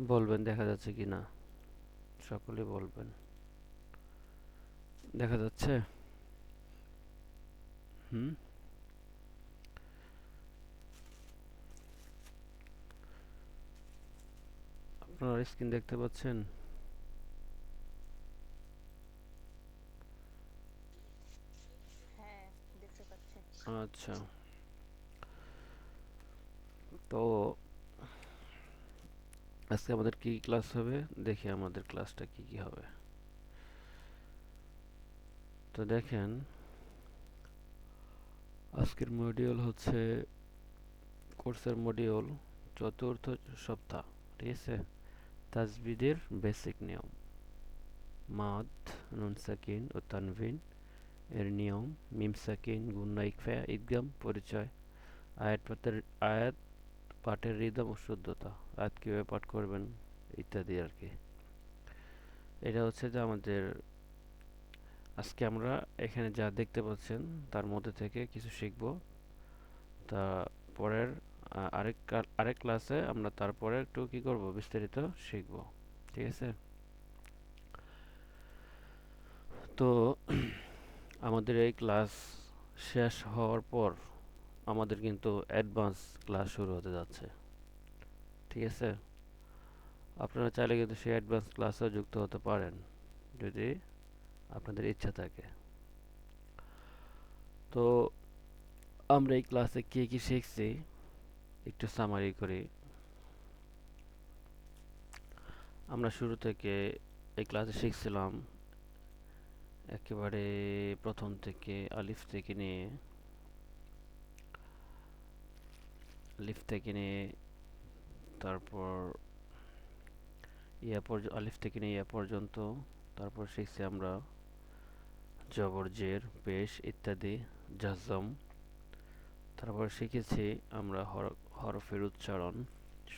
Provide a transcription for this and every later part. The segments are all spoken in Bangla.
বলবেন দেখা যাচ্ছে কি না, সকলে বলবেন। দেখা যাচ্ছে? হুম। আপনারা স্ক্রিন দেখতে পাচ্ছেন? হ্যাঁ, দেখতে পাচ্ছি। আচ্ছা। তো আজকে আমাদের কি ক্লাস হবে? দেখি আমাদের ক্লাসটা কি কি হবে। তো দেখেন, আজকের মডিউল হচ্ছে কোর্সের মডিউল চতুর্থ সপ্তাহ। ঠিক আছে? তাজবিদের বেসিক নিয়ম, মাদ, নুন সাকিন ও তানভিন এর নিয়ম, মিম সাকিন, গুন্না, ইকফা, ইদগাম, পরিচয়, আয়াত পাঠের আয়াত পাঠের রিদম ও শুদ্ধতা, আয়াত কীভাবে পাঠ করবেন ইত্যাদি আর কি। এটা হচ্ছে যে আমাদের আজকে আমরা এখানে যা দেখতে পাচ্ছেন তার মধ্যে থেকে কিছু শিখব। তা পরের আরেক ক্লাসে আমরা তারপরে একটু কি করব, বিস্তারিত শিখব। ঠিক আছে? তো আমাদের এই ক্লাস শেষ হওয়ার পর আমাদের কিন্তু অ্যাডভান্স ক্লাস শুরু হতে যাচ্ছে। ঠিক আছে? আপনারা চাইলে কিন্তু সেই অ্যাডভান্স ক্লাসেও যুক্ত হতে পারেন যদি আপনাদের ইচ্ছা থাকে। তো আমরা এই ক্লাসে কি কি শিখছি একটু সামারি করি। আমরা শুরু থেকে এই ক্লাসে শিখছিলাম একেবারে প্রথম থেকে আলিফ থেকে নিয়ে তারপর আলিফ থেকে নিয়ে ইয়া পর্যন্ত। তারপর শিখছি আমরা জবর, জের, পেশ ইত্যাদি, জাজম। তারপর শিখেছি আমরা হরফের উচ্চারণ,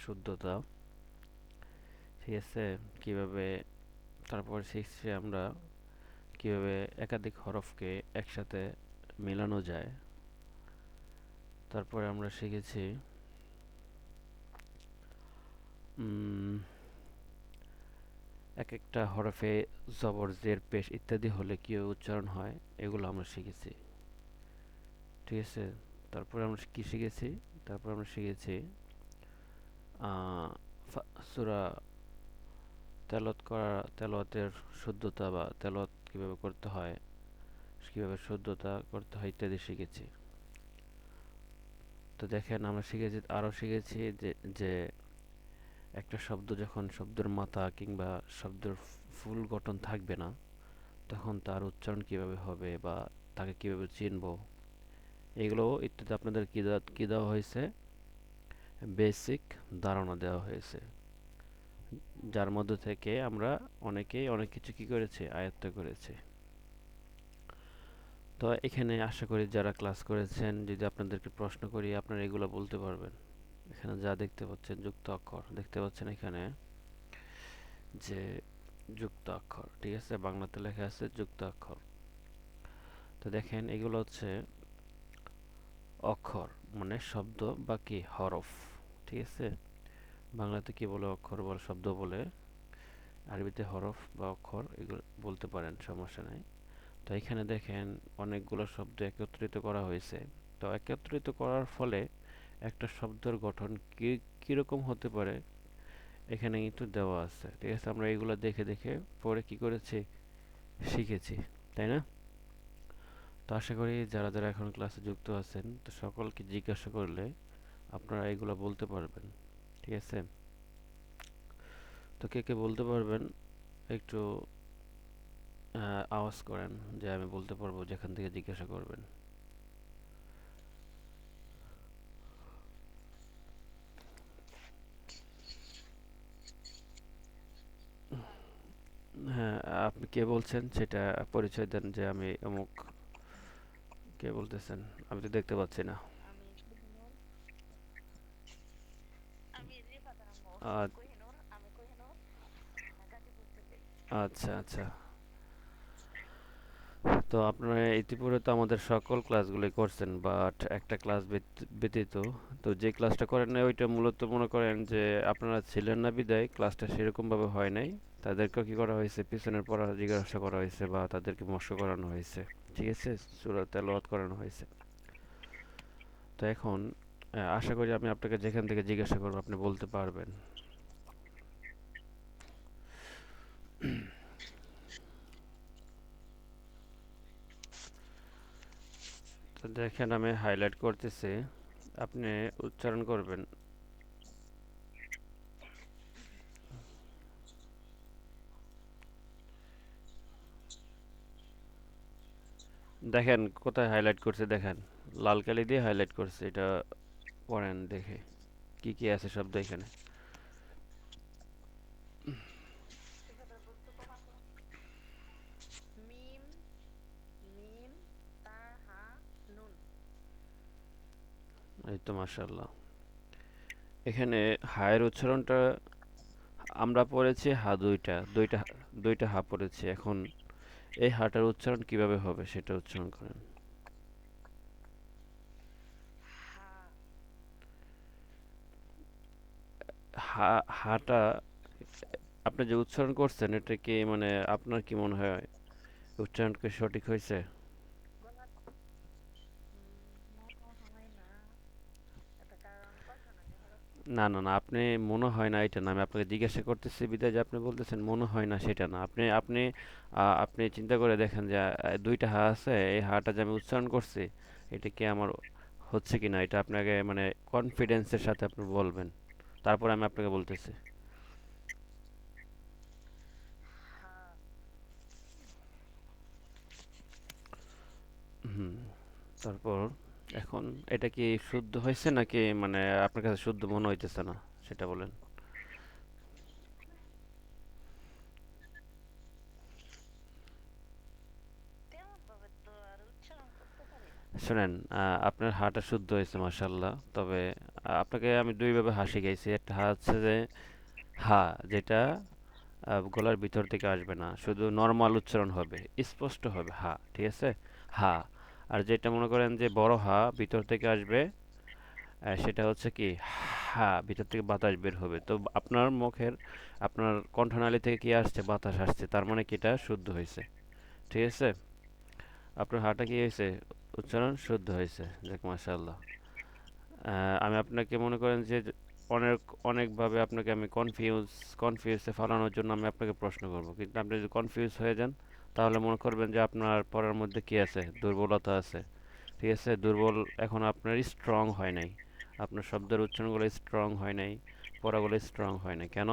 শুদ্ধতা। ঠিক আছে? কিভাবে, তারপর শিখছি আমরা কিভাবে একাধিক হরফকে একসাথে মেলানো যায়। তারপরে আমরা শিখেছি উম, এক একটা হরফে জবর, জের, পেশ ইত্যাদি হলে কীভাবে উচ্চারণ হয় এগুলো আমরা শিখেছি। ঠিক আছে? তারপরে আমরা কি শিখেছি? তারপর আমরা শিখেছি আহ, সূরা তেলাওয়াতের শুদ্ধতা বা তেলাওয়াত কিভাবে করতে হয়, কিভাবে শুদ্ধতা করতে হয় ইত্যাদি শিখেছি। তো দেখেন আমরা শিখেছি, আরও শিখেছি যে একটা শব্দ যখন শব্দের মাথা কিংবা শব্দের ফুল গঠন থাকবে না তখন তার উচ্চারণ কিভাবে হবে বা তাকে কিভাবে চিনব, এগুলো ইত্যাদি আপনাদের কি দেওয়া হয়েছে, বেসিক ধারণা দেওয়া হয়েছে, যার মধ্যে থেকে আমরা অনেকেই অনেক কিছু কি করেছি, আয়ত্ত করেছি। তো এখানে আশা করি যারা ক্লাস করেছেন যদি আপনাদেরকে প্রশ্ন করি আপনারা এগুলো বলতে পারবেন। এখানে যা দেখতে পাচ্ছেন যুক্ত অক্ষর দেখতে পাচ্ছেন, এখানে যে যুক্ত অক্ষর, ঠিক আছে, বাংলাতে লেখা আছে যুক্ত অক্ষর। তো দেখেন এগুলো হচ্ছে অক্ষর, মানে শব্দ বা কি হরফ। ঠিক আছে? বাংলাতে কি বলে, অক্ষর বলে, শব্দ বলে। আরবিতে হরফ বা অক্ষর এগুলো বলতে পারেন, সমস্যা নাই। তো এখানে দেখেন অনেকগুলো শব্দ একত্রিত করা হয়েছে। তো একত্রিত করার ফলে একটা শব্দের গঠন কি কিরকম হতে পারে এখানে কিন্তু দেওয়া আছে। ঠিক আছে? আমরা এগুলো দেখে দেখে পরে কি করেছি, শিখেছি। তাই না? তো আশা করি যারা যারা এখন ক্লাসে যুক্ত আছেন তো সকলকে জিজ্ঞাসা করলে আপনারা এগুলো বলতে পারবেন। ঠিক আছে? তো কে কে বলতে পারবেন একটু আওয়াজ করেন যে আমি বলতে পারবো, যেখান থেকে জিজ্ঞাসা করবেন। হ্যাঁ, আপনি কে বলছেন সেটা পরিচয় দেন যে আমি অমুক। কে বলতেছেন? আমি তো দেখতে পাচ্ছি না। আমি কোহিনূর, আমি রিফাত আহমদ আ- কোহিনূর, আমি কোহিনূর, গাজীপুর থেকে। আচ্ছা আচ্ছা। তো আপনারা ইতিপূর্বে তো আমাদের সকল ক্লাসগুলোই করছেন, বাট একটা ক্লাস ব্যতীত। তো যে ক্লাসটা করেন নাই ওইটা মূলত মনে করেন যে আপনারা ছিলেন না বিদায় ক্লাসটা সেরকমভাবে হয় নাই। তাদেরকে কি করা হয়েছে, পিছনের পড়া জিজ্ঞাসা করা হয়েছে বা তাদেরকে মস্ক করানো হয়েছে, ঠিক আছে, সূরা তেলাওয়াত করানো হয়েছে। তো এখন আশা করি আমি আপনাকে যেখান থেকে জিজ্ঞাসা করবো আপনি বলতে পারবেন। তো দেখেন আমি হাইলাইট করতেছি, আপনি উচ্চারণ করবেন। দেখেন কোথায় হাইলাইট করছে, দেখেন লাল কালি দিয়ে হাইলাইট করছে, এটা পড়েন দেখে কি কি আছে শব্দ এখানে। সিফাতের গুরুত্ব কম আছে। মিম, মিম, তা, হা, নুন। এই তো মাশাআল্লাহ। এখানে হায়ের উচ্চারণটা আমরা পড়েছি হা, দুইটা দুইটা দুইটা হা পড়েছি। এখন এই হাটার উচ্চারণ কিভাবে হবে সেটা উচ্চারণ করেন। হা, হা, হাটা আপনি যে উচ্চারণ করছেন এটা কি মানে আপনার কি মনে হয় উচ্চারণ কি সঠিক হয়েছে? গলা মনে হয় না। এটা কারণ কন্ট্রোনালি হরফ তো। না না না, আপনি মনে হয় না এটা না, আমি আপনাকে জিজ্ঞাসা করতেছি বিধায় যে আপনি বলতেছেন মনে হয় না, সেটা না। আপনি চিন্তা করে দেখেন যে দুইটা হা আছে, এই হাটা যে আমি উচ্চারণ করছি এটা কি আমার হচ্ছে কি না, এটা আপনাকে মানে কনফিডেন্সের সাথে আপনি বলবেন, তারপর আমি আপনাকে বলতেছি। হা, হুম, তারপর এখন এটা কি শুদ্ধ হয়েছে নাকি মানে আপনার কাছে শুদ্ধ মনে হইতেছে না সেটা বলেন। তেমন ভাবে তো আর উচ্চারণ করতে পারি না। শোনেন, আপনার হাটা শুদ্ধ হয়েছে মাশাল্লাহ, তবে আপনাকে আমি দুইভাবে হা শিখাইছি। একটা হা হচ্ছে যে হা, যেটা গলার ভিতর থেকে আসবে না, শুধু নর্মাল উচ্চারণ হবে, স্পষ্ট হবে হা, ঠিক আছে, হা। আর যেটা মনে করেন যে বড় হা ভিতর থেকে আসবে, সেটা হচ্ছে কি হা, ভিতর থেকে বাতাস বের হবে। তো আপনার মুখের আপনার কণ্ঠনালী থেকে কি আসছে, বাতাস আসছে, তার মানে কি এটা শুদ্ধ হয়েছে, ঠিক আছে। আপনার হাটা কি হয়েছে, উচ্চারণ শুদ্ধ হয়েছে, যাক মাশাআল্লাহ। আমি আপনাকে মনে করেন যে অনেক অনেকভাবে আপনাকে আমি কনফিউজে ফেলানোর জন্য আমি আপনাকে প্রশ্ন করব, কিন্তু আপনি যদি কনফিউজ হয়ে যান তাহলে মনে করবেন যে আপনার পড়ার মধ্যে কি আছে, দুর্বলতা আছে, ঠিক আছে। দুর্বল, এখন আপনার স্ট্রং হয় নাই, আপনার শব্দের উচ্চারণগুলো স্ট্রং হয় নাই, পড়াগুলো স্ট্রং হয় নাই। কেন?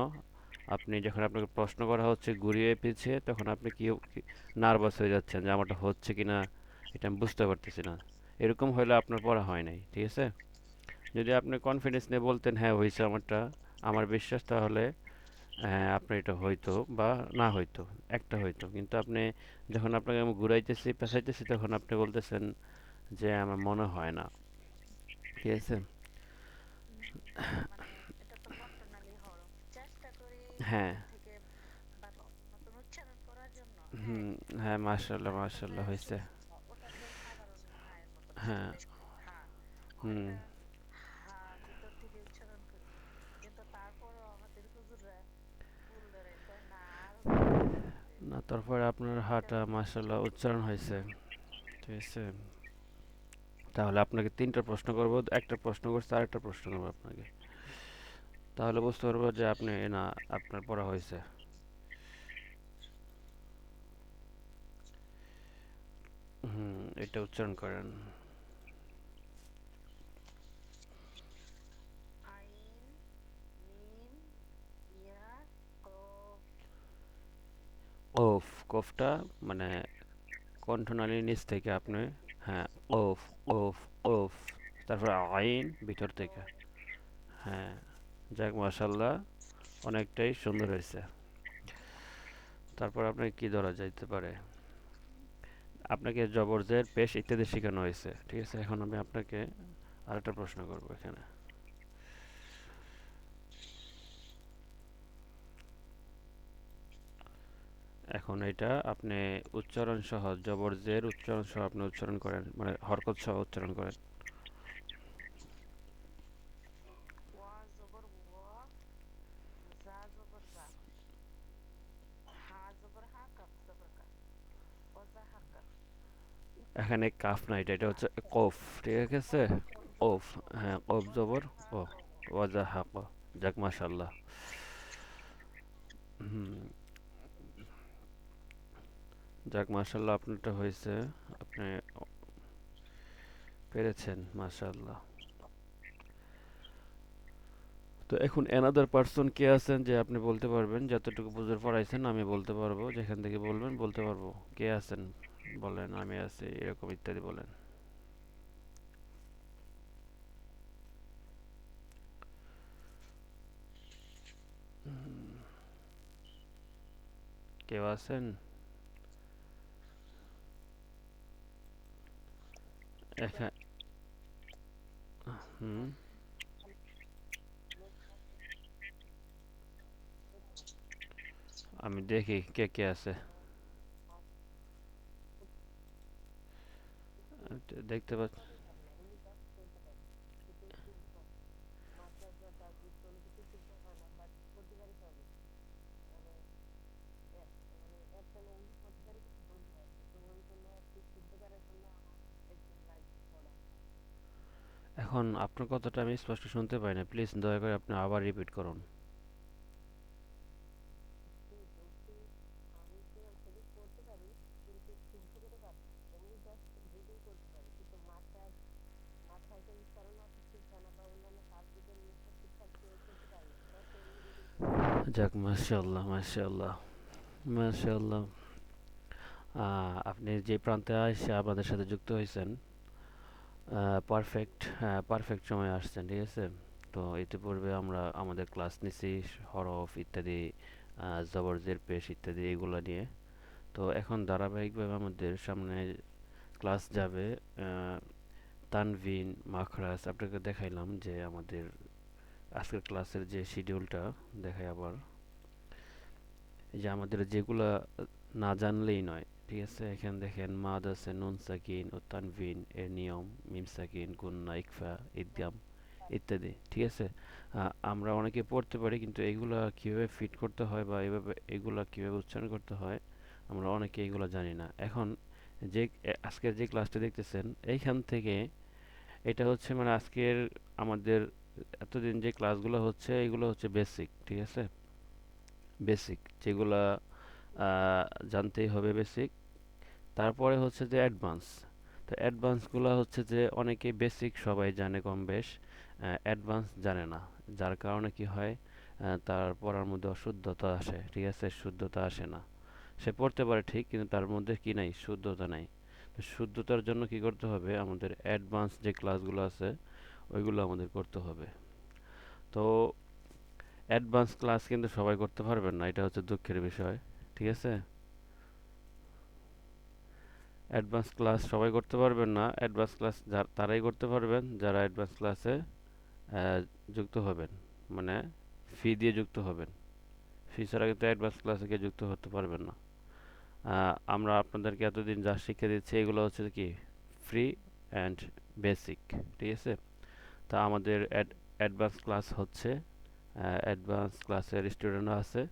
আপনি যখন আপনাকে প্রশ্ন করা হচ্ছে ঘুরিয়ে পিছিয়ে, তখন আপনি কি নার্ভাস হয়ে যাচ্ছেন যে আমারটা হচ্ছে কি না, এটা আমি বুঝতে পারতেছি না। এরকম হলে আপনার পড়া হয় নাই, ঠিক আছে। যদি আপনি কনফিডেন্স নিয়ে বলতেন হ্যাঁ হয়েছে আমারটা, আমার বিশ্বাস, তাহলে আপনার এটা হইতো বা না হইতো, একটা হইতো। কিন্তু আপনি যখন আপনাকে আমি ঘুরাইতেছি পেঁচাইতেছি তখন আপনি বলতেছেন যে আমার মনে হয় না, ঠিক আছে। উম, মানে এটা তো কন্ট্রোনালি হরফ। চেষ্টা করি হ্যাঁ। নতুন থেকে বা নতুন উচ্চারণ করার জন্য। হ্যাঁ, হুম। হ্যাঁ, মাশাআল্লাহ ওটাতে মাশাআল্লাহ হয়েছে। ওটাতে সাধারণ হায়ের মতন হ্যাঁ। শুনতে হা। হুম। এটা হা ভিতর থেকে উচ্চারণ করি, কিন্তু তারপরও আমাদের হুজুররা ভুল ধরে কয় না আরো ভিতর থেকে বলতে। না, তারপরে আপনার এটা হাটা মাশাআল্লাহ উচ্চারণ হয়েছে, ঠিক আছে। তাহলে আপনাকে তিনটা প্রশ্ন করব, একটা প্রশ্ন করছি আর একটা প্রশ্ন করবো আপনাকে, তাহলে বুঝতে পারবো যে আপনি না, আপনার পড়া হয়েছে। হুম, এটা উচ্চারণ করেন। আইন, মিম, ইয়া, কফ। ওফ, কফটা মানে কণ্ঠনালীর নিচ থেকে আপনি, হ্যাঁ, ওফ ওফ ওফ, তারপর আইন ভিতর থেকে, কফ। হ্যাঁ। যাক মাশাল্লাহ, অনেকটাই সুন্দর হয়েছে। তারপর আপনাকে কি ধরা যাইতে পারে, আপনাকে জবর জের পেশ ইত্যাদি শেখানো হয়েছে, ঠিক আছে। এখন আমি আপনাকে আরেকটা প্রশ্ন করব এখানে। এখন এটা আপনি উচ্চারণ সহ জবর জের উচ্চারণ সহ আপনি উচ্চারণ করেন, মানে হরকত সহ উচ্চারণ করেন। ওয়া জবর ওয়া, জা জবর জা, হা জবর হা, কাফ জবর কা, ওয়াজা হাক্কা। এখানে কাফ না, এটা হচ্ছে কফ, ঠিক আছে। কফ, হ্যাঁ কফ জবর ওয়াজা হা ও, ক। ওয়াজা হাক। যাক মাশাল্লাহ। হুম, যাক মাশাল্লাহ, আপনারটা হয়েছে, আপনি পেরেছেন মাশাল্লাহ। তো এখন অ্যানাদার পার্সন কে আছেন যে আপনি বলতে পারবেন, যতটুকু বুঝে পড়াইছেন আমি বলতে পারবো, যেখান থেকে বলবেন বলতে পারবো। কে আছেন বলেন, আমি আছি, এরকম ইত্যাদি বলেন। কেউ আছেন এখানে? হুম, আমি দেখি কে কে আছে। দেখতে পাচ্ছি। এখন আপনার কথাটা আমি স্পষ্ট শুনতে পাই না, প্লিজ দয়া করে আপনি আবার রিপিট করুন। যাক মাশাআল্লাহ মাশাআল্লাহ মাশাআল্লাহ। আপনি যে প্রান্তে এসে আপনাদের সাথে যুক্ত হয়েছেন, পারফেক্ট, হ্যাঁ পারফেক্ট সময় আসছেন, ঠিক আছে। তো ইতিপূর্বে আমরা আমাদের ক্লাস নিছি হরফ ইত্যাদি, জবর জের পেশ ইত্যাদি এগুলো নিয়ে। তো এখন ধারাবাহিকভাবে আমাদের সামনে ক্লাস যাবে তানভিন, মাখরাজ। আপনাকে দেখাইলাম যে আমাদের আজকের ক্লাসের যে শিডিউলটা, দেখাই আবার। এই যে আমাদের যেগুলা না জানলেই নয়, ঠিক আছে। এখানে দেখেন মাদ আছে, নুন সাকিন ও তানভিন এর নিয়ম, মিম সাকিন, গুন্না, ইকফা, ইদগাম ইত্যাদি, ঠিক আছে। আমরা অনেকে পড়তে পারি, কিন্তু এগুলা কিভাবে ফিট করতে হয় বা এভাবে এগুলা কিভাবে উচ্চারণ করতে হয় আমরা অনেকে এগুলো জানি না। এখন যে আজকের যে ক্লাসটা দেখতেছেন এইখান থেকে, এটা হচ্ছে মানে আজকের আমাদের এতদিন যে ক্লাসগুলো হচ্ছে এগুলো হচ্ছে বেসিক, ঠিক আছে। বেসিক যেগুলা আহ, জানতেই হবে বেসিক। তারপরে হচ্ছে যে অ্যাডভান্স। তো অ্যাডভান্সগুলো হচ্ছে যে অনেকে বেসিক সবাই জানে কম বেশ, অ্যাডভান্স জানে না। যার কারণে কি হয়, তার পড়ার মধ্যে অশুদ্ধতা আসে, ঠিক আছে, শুদ্ধতা আসে না। সে পড়তে পারে ঠিক, কিন্তু তার মধ্যে কি নাই, শুদ্ধতা নাই। তো শুদ্ধতার জন্য কি করতে হবে, আমাদের অ্যাডভান্স যে ক্লাসগুলো আছে ওইগুলো আমাদের করতে হবে। তো অ্যাডভান্স ক্লাস কিন্তু সবাই করতে পারবেন না, এটা হচ্ছে দুঃখের বিষয়, ঠিক আছে। অ্যাডভান্স ক্লাস সবাই করতে পারবেন না। অ্যাডভান্স ক্লাস তারাই করতে পারবেন যারা অ্যাডভান্স ক্লাসে যুক্ত হবেন, মানে ফি দিয়ে যুক্ত হবেন। ফি ছাড়া কিন্তু অ্যাডভান্স ক্লাসে গিয়ে যুক্ত হতে পারবেন না। আমরা আপনাদেরকে এতদিন যা শিক্ষা দিচ্ছি এগুলো হচ্ছে কি ফ্রি অ্যান্ড বেসিক, ঠিক আছে। তা আমাদের অ্যাডভান্স ক্লাস হচ্ছে, অ্যাডভান্স ক্লাসের স্টুডেন্টরা আছে।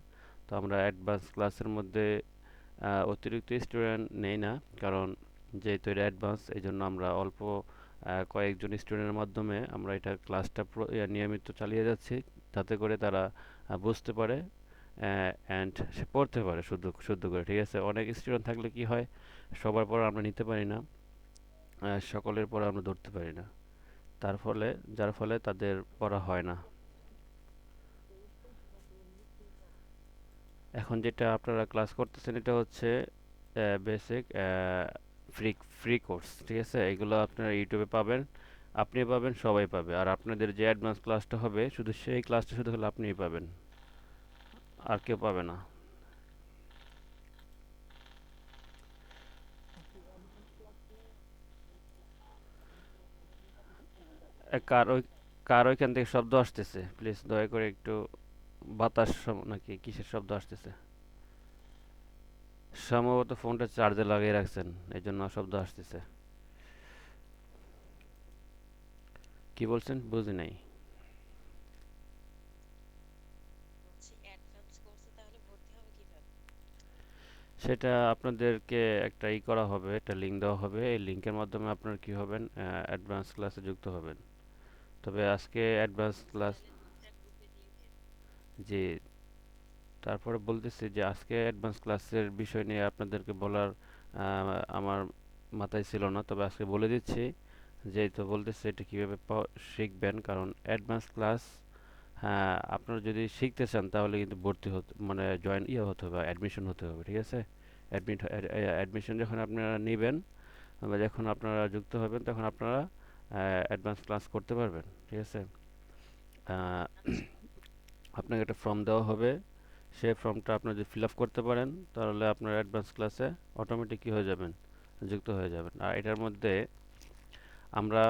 তো আমরা অ্যাডভান্স ক্লাসের মধ্যে অতিরিক্ত স্টুডেন্ট নেই না, কারণ যেহেতু এটা অ্যাডভান্স এই জন্য আমরা অল্প কয়েকজন স্টুডেন্টের মাধ্যমে আমরা এটা ক্লাসটা নিয়মিত চালিয়ে যাচ্ছি, যাতে করে তারা বুঝতে পারে অ্যান্ড সে পড়তে পারে শুদ্ধ শুদ্ধ করে, ঠিক আছে। অনেক স্টুডেন্ট থাকলে কি হয়, সবার পড়া আমরা নিতে পারি না, সকলের পড়া আমরা ধরতে পারি না, তার ফলে যার ফলে তাদের পড়া হয় না। এখন যেটা আপনারা ক্লাস করতেছেন এটা হচ্ছে বেসিক ফ্রি ফ্রি কোর্স, ঠিক আছে। এগুলো আপনারা ইউটিউবে পাবেন, আপনি পাবেন, সবাই পাবে। আর আপনাদের যে অ্যাডভান্স ক্লাসটা হবে শুধু সেই ক্লাসটা শুধু হলে আপনিই পাবেন, আর কেউ পাবে না। কার ওই কার ওইখান থেকে শব্দ আসতেছে, প্লিজ দয়া করে একটু, বাতাস নাকি কিসের শব্দ আসতেছে? সম্ভবত ফোনটা চার্জে লাগিয়ে রাখছেন, এই জন্য শব্দ আসতেছে। কি বলছেন বুঝি নাই। বলছি অ্যাডভান্স কোর্সে তাহলে ভর্তি হবে কিভাবে? সেটা আপনাদেরকে একটা করা হবে, একটা লিঙ্ক দেওয়া হবে, এই লিঙ্কের মাধ্যমে আপনারা কি হবেন, অ্যাডভান্স ক্লাসে যুক্ত হবেন। তবে আজকে অ্যাডভান্স ক্লাস, তাহলে লিঙ্কটা গ্রুপে দিয়ে দেন। জি, তারপরে বলতেছি যে আজকে অ্যাডভান্স ক্লাসের বিষয় নিয়ে আপনাদেরকে বলার আমার মাথায় ছিল না, তবে আজকে বলে দিচ্ছি। যেহেতু বলতেছি এটা কীভাবে শিখবেন, কারণ অ্যাডভান্স ক্লাস, হ্যাঁ, আপনারা যদি শিখতে চান তাহলে কিন্তু ভর্তি হতে মানে জয়েন হতে হবে, অ্যাডমিশন হতে হবে, ঠিক আছে। অ্যাডমিশন যখন আপনারা নেবেন বা যখন আপনারা যুক্ত হবেন তখন আপনারা অ্যাডভান্স ক্লাস করতে পারবেন, ঠিক আছে। আহ, আচ্ছা। আপনাকে একটা ফর্ম দেওয়া হবে, সেই ফর্মটা আপনি যদি ফিল আপ করতে পারেন তাহলে আপনার অ্যাডভান্স ক্লাসে অটোমেটিক কী হয়ে যাবেন, যুক্ত হয়ে যাবেন। আর এটার মধ্যে আমরা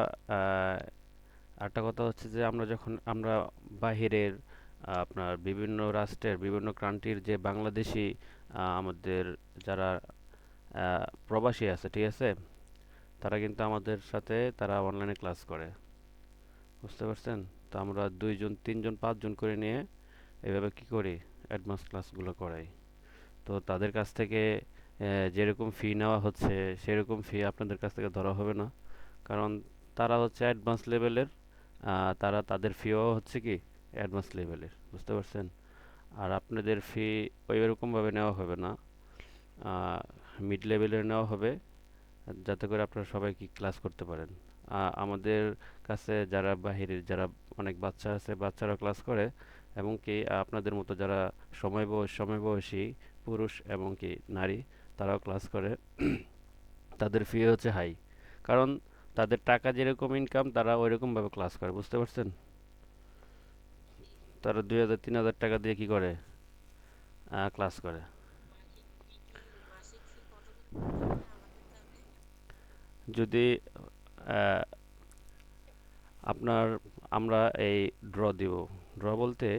আরেকটা কথা হচ্ছে যে আমরা যখন আমরা বাহিরের আপনার বিভিন্ন রাষ্ট্রের বিভিন্ন কান্ট্রির যে বাংলাদেশি আমাদের যারা প্রবাসী আছে, ঠিক আছে, তারা কিন্তু আমাদের সাথে তারা অনলাইনে ক্লাস করে, বুঝতে পারছেন। তো আমরা দুইজন তিনজন পাঁচজন করে নিয়ে এভাবে কি করি, অ্যাডভান্স ক্লাসগুলো করাই। তো তাদের কাছ থেকে যেরকম ফি নেওয়া হচ্ছে সেরকম ফি আপনাদের কাছ থেকে ধরা হবে না, কারণ তারা হচ্ছে অ্যাডভান্স লেভেলের, তারা তাদের ফিও হচ্ছে কি অ্যাডভান্স লেভেলের, বুঝতে পারছেন। আর আপনাদের ফি ওই রকমভাবে নেওয়া হবে না, মিড লেভেলের নেওয়া হবে, যাতে করে আপনারা সবাই কি ক্লাস করতে পারেন। আমাদের কাছে যারা বাহিরের যারা অনেক বাচ্চা আছে, বাচ্চারা ক্লাস করে, এবং কি আপনাদের মতো যারা সমবয়সী পুরুষ এবং কি নারী, তারাও ক্লাস করে। তাদের ফি হচ্ছে হাই, কারণ তাদের টাকা যেরকম ইনকাম তারা ওই রকমভাবে ক্লাস করে, বুঝতে পারছেন। জি। তারা 2,000 3,000 টাকা দিয়ে কি করে, ক্লাস করে। মাসিক ফি কত করে দিতে হবে আমাদের তাহলে? যদি আহ, আপনার আমরা এই ড্র দিব, ড্র বলতে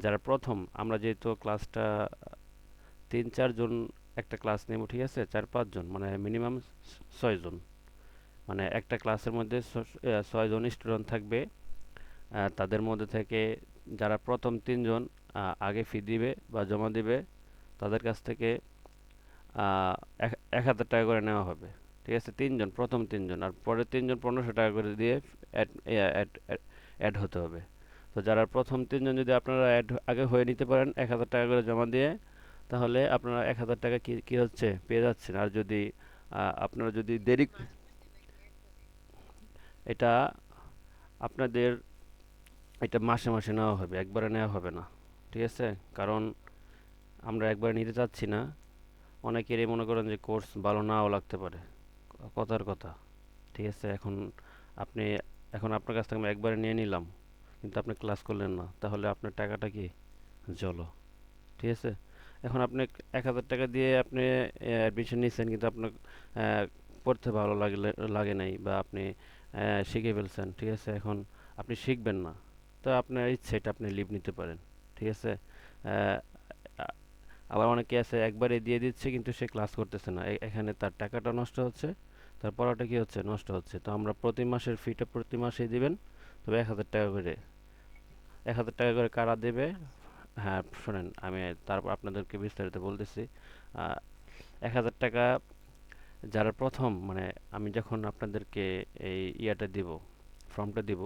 যারা প্রথম, আমরা যেহেতু ক্লাসটা 3-4 জন একটা ক্লাস নেব, ঠিক আছে, 4-5 জন মানে মিনিমাম 6 জন, মানে একটা ক্লাসের মধ্যে 6 জন স্টুডেন্ট থাকবে। তাদের মধ্যে থেকে যারা প্রথম 3 জন আগে ফি দিবে বা জমা দিবে, তাদের কাছ থেকে 1,000 টাকা করে নেওয়া হবে, ঠিক আছে। 3 জন, প্রথম 3 জন, আর পরের 3 জন 1,500 টাকা করে দিয়ে অ্যাড অ্যাড অ্যাড হতে হবে। তো যারা প্রথম 3 জন যদি আপনারা অ্যাড আগে হয়ে নিতে পারেন 1,000 টাকা করে জমা দিয়ে, তাহলে আপনারা 1,000 টাকা কি কি হচ্ছে পেয়ে যাচ্ছেন। আর যদি আপনারা যদি দেরি, মাঝে মাঝে নাকি একবারে? এটা আপনাদের এটা মাসে মাসে নেওয়া হবে, একবারে নেওয়া হবে না, ঠিক আছে। কারণ আমরা একবারে নিতে চাচ্ছি না, অনেকেরই মনে করেন যে কোর্স ভালো নাও লাগতে পারে, কথার কথা, ঠিক আছে। আপনি এখন আপনার কাছ থেকে আমি একবারে নিয়ে নিলাম, কিন্তু আপনি ক্লাস করলেন না, তাহলে আপনার টাকাটা কি জলো, ঠিক আছে। এখন আপনি 1,000 টাকা দিয়ে আপনি অ্যাডমিশন নিয়েছেন, কিন্তু আপনার আহ, পড়তে ভালো লাগে নাই, বা আপনি শিখে ফেলছেন, ঠিক আছে। এখন আপনি শিখবেন না, তো আপনার ইচ্ছে এটা আপনি লিভ নিতে পারেন, ঠিক আছে। আহ, আ- আবার অনেকে আছে একবারে দিয়ে দিচ্ছে কিন্তু সে ক্লাস করতেছে না, এখানে তার টাকাটা নষ্ট হচ্ছে, তার পড়াটা কি হচ্ছে, নষ্ট হচ্ছে। তো আমরা প্রতি মাসের ফিটা প্রতি মাসেই দিবেন, তবে 1,000 টাকা করে। 1,000 টাকা করে কারা দেবে, হ্যাঁ শোনেন, আমি তারপর আপনাদেরকে বিস্তারিত বলতেছি। 1,000 টাকা যারা প্রথম, মানে আমি যখন আপনাদেরকে এই ইয়াটা দিব, ফর্মটা দিব,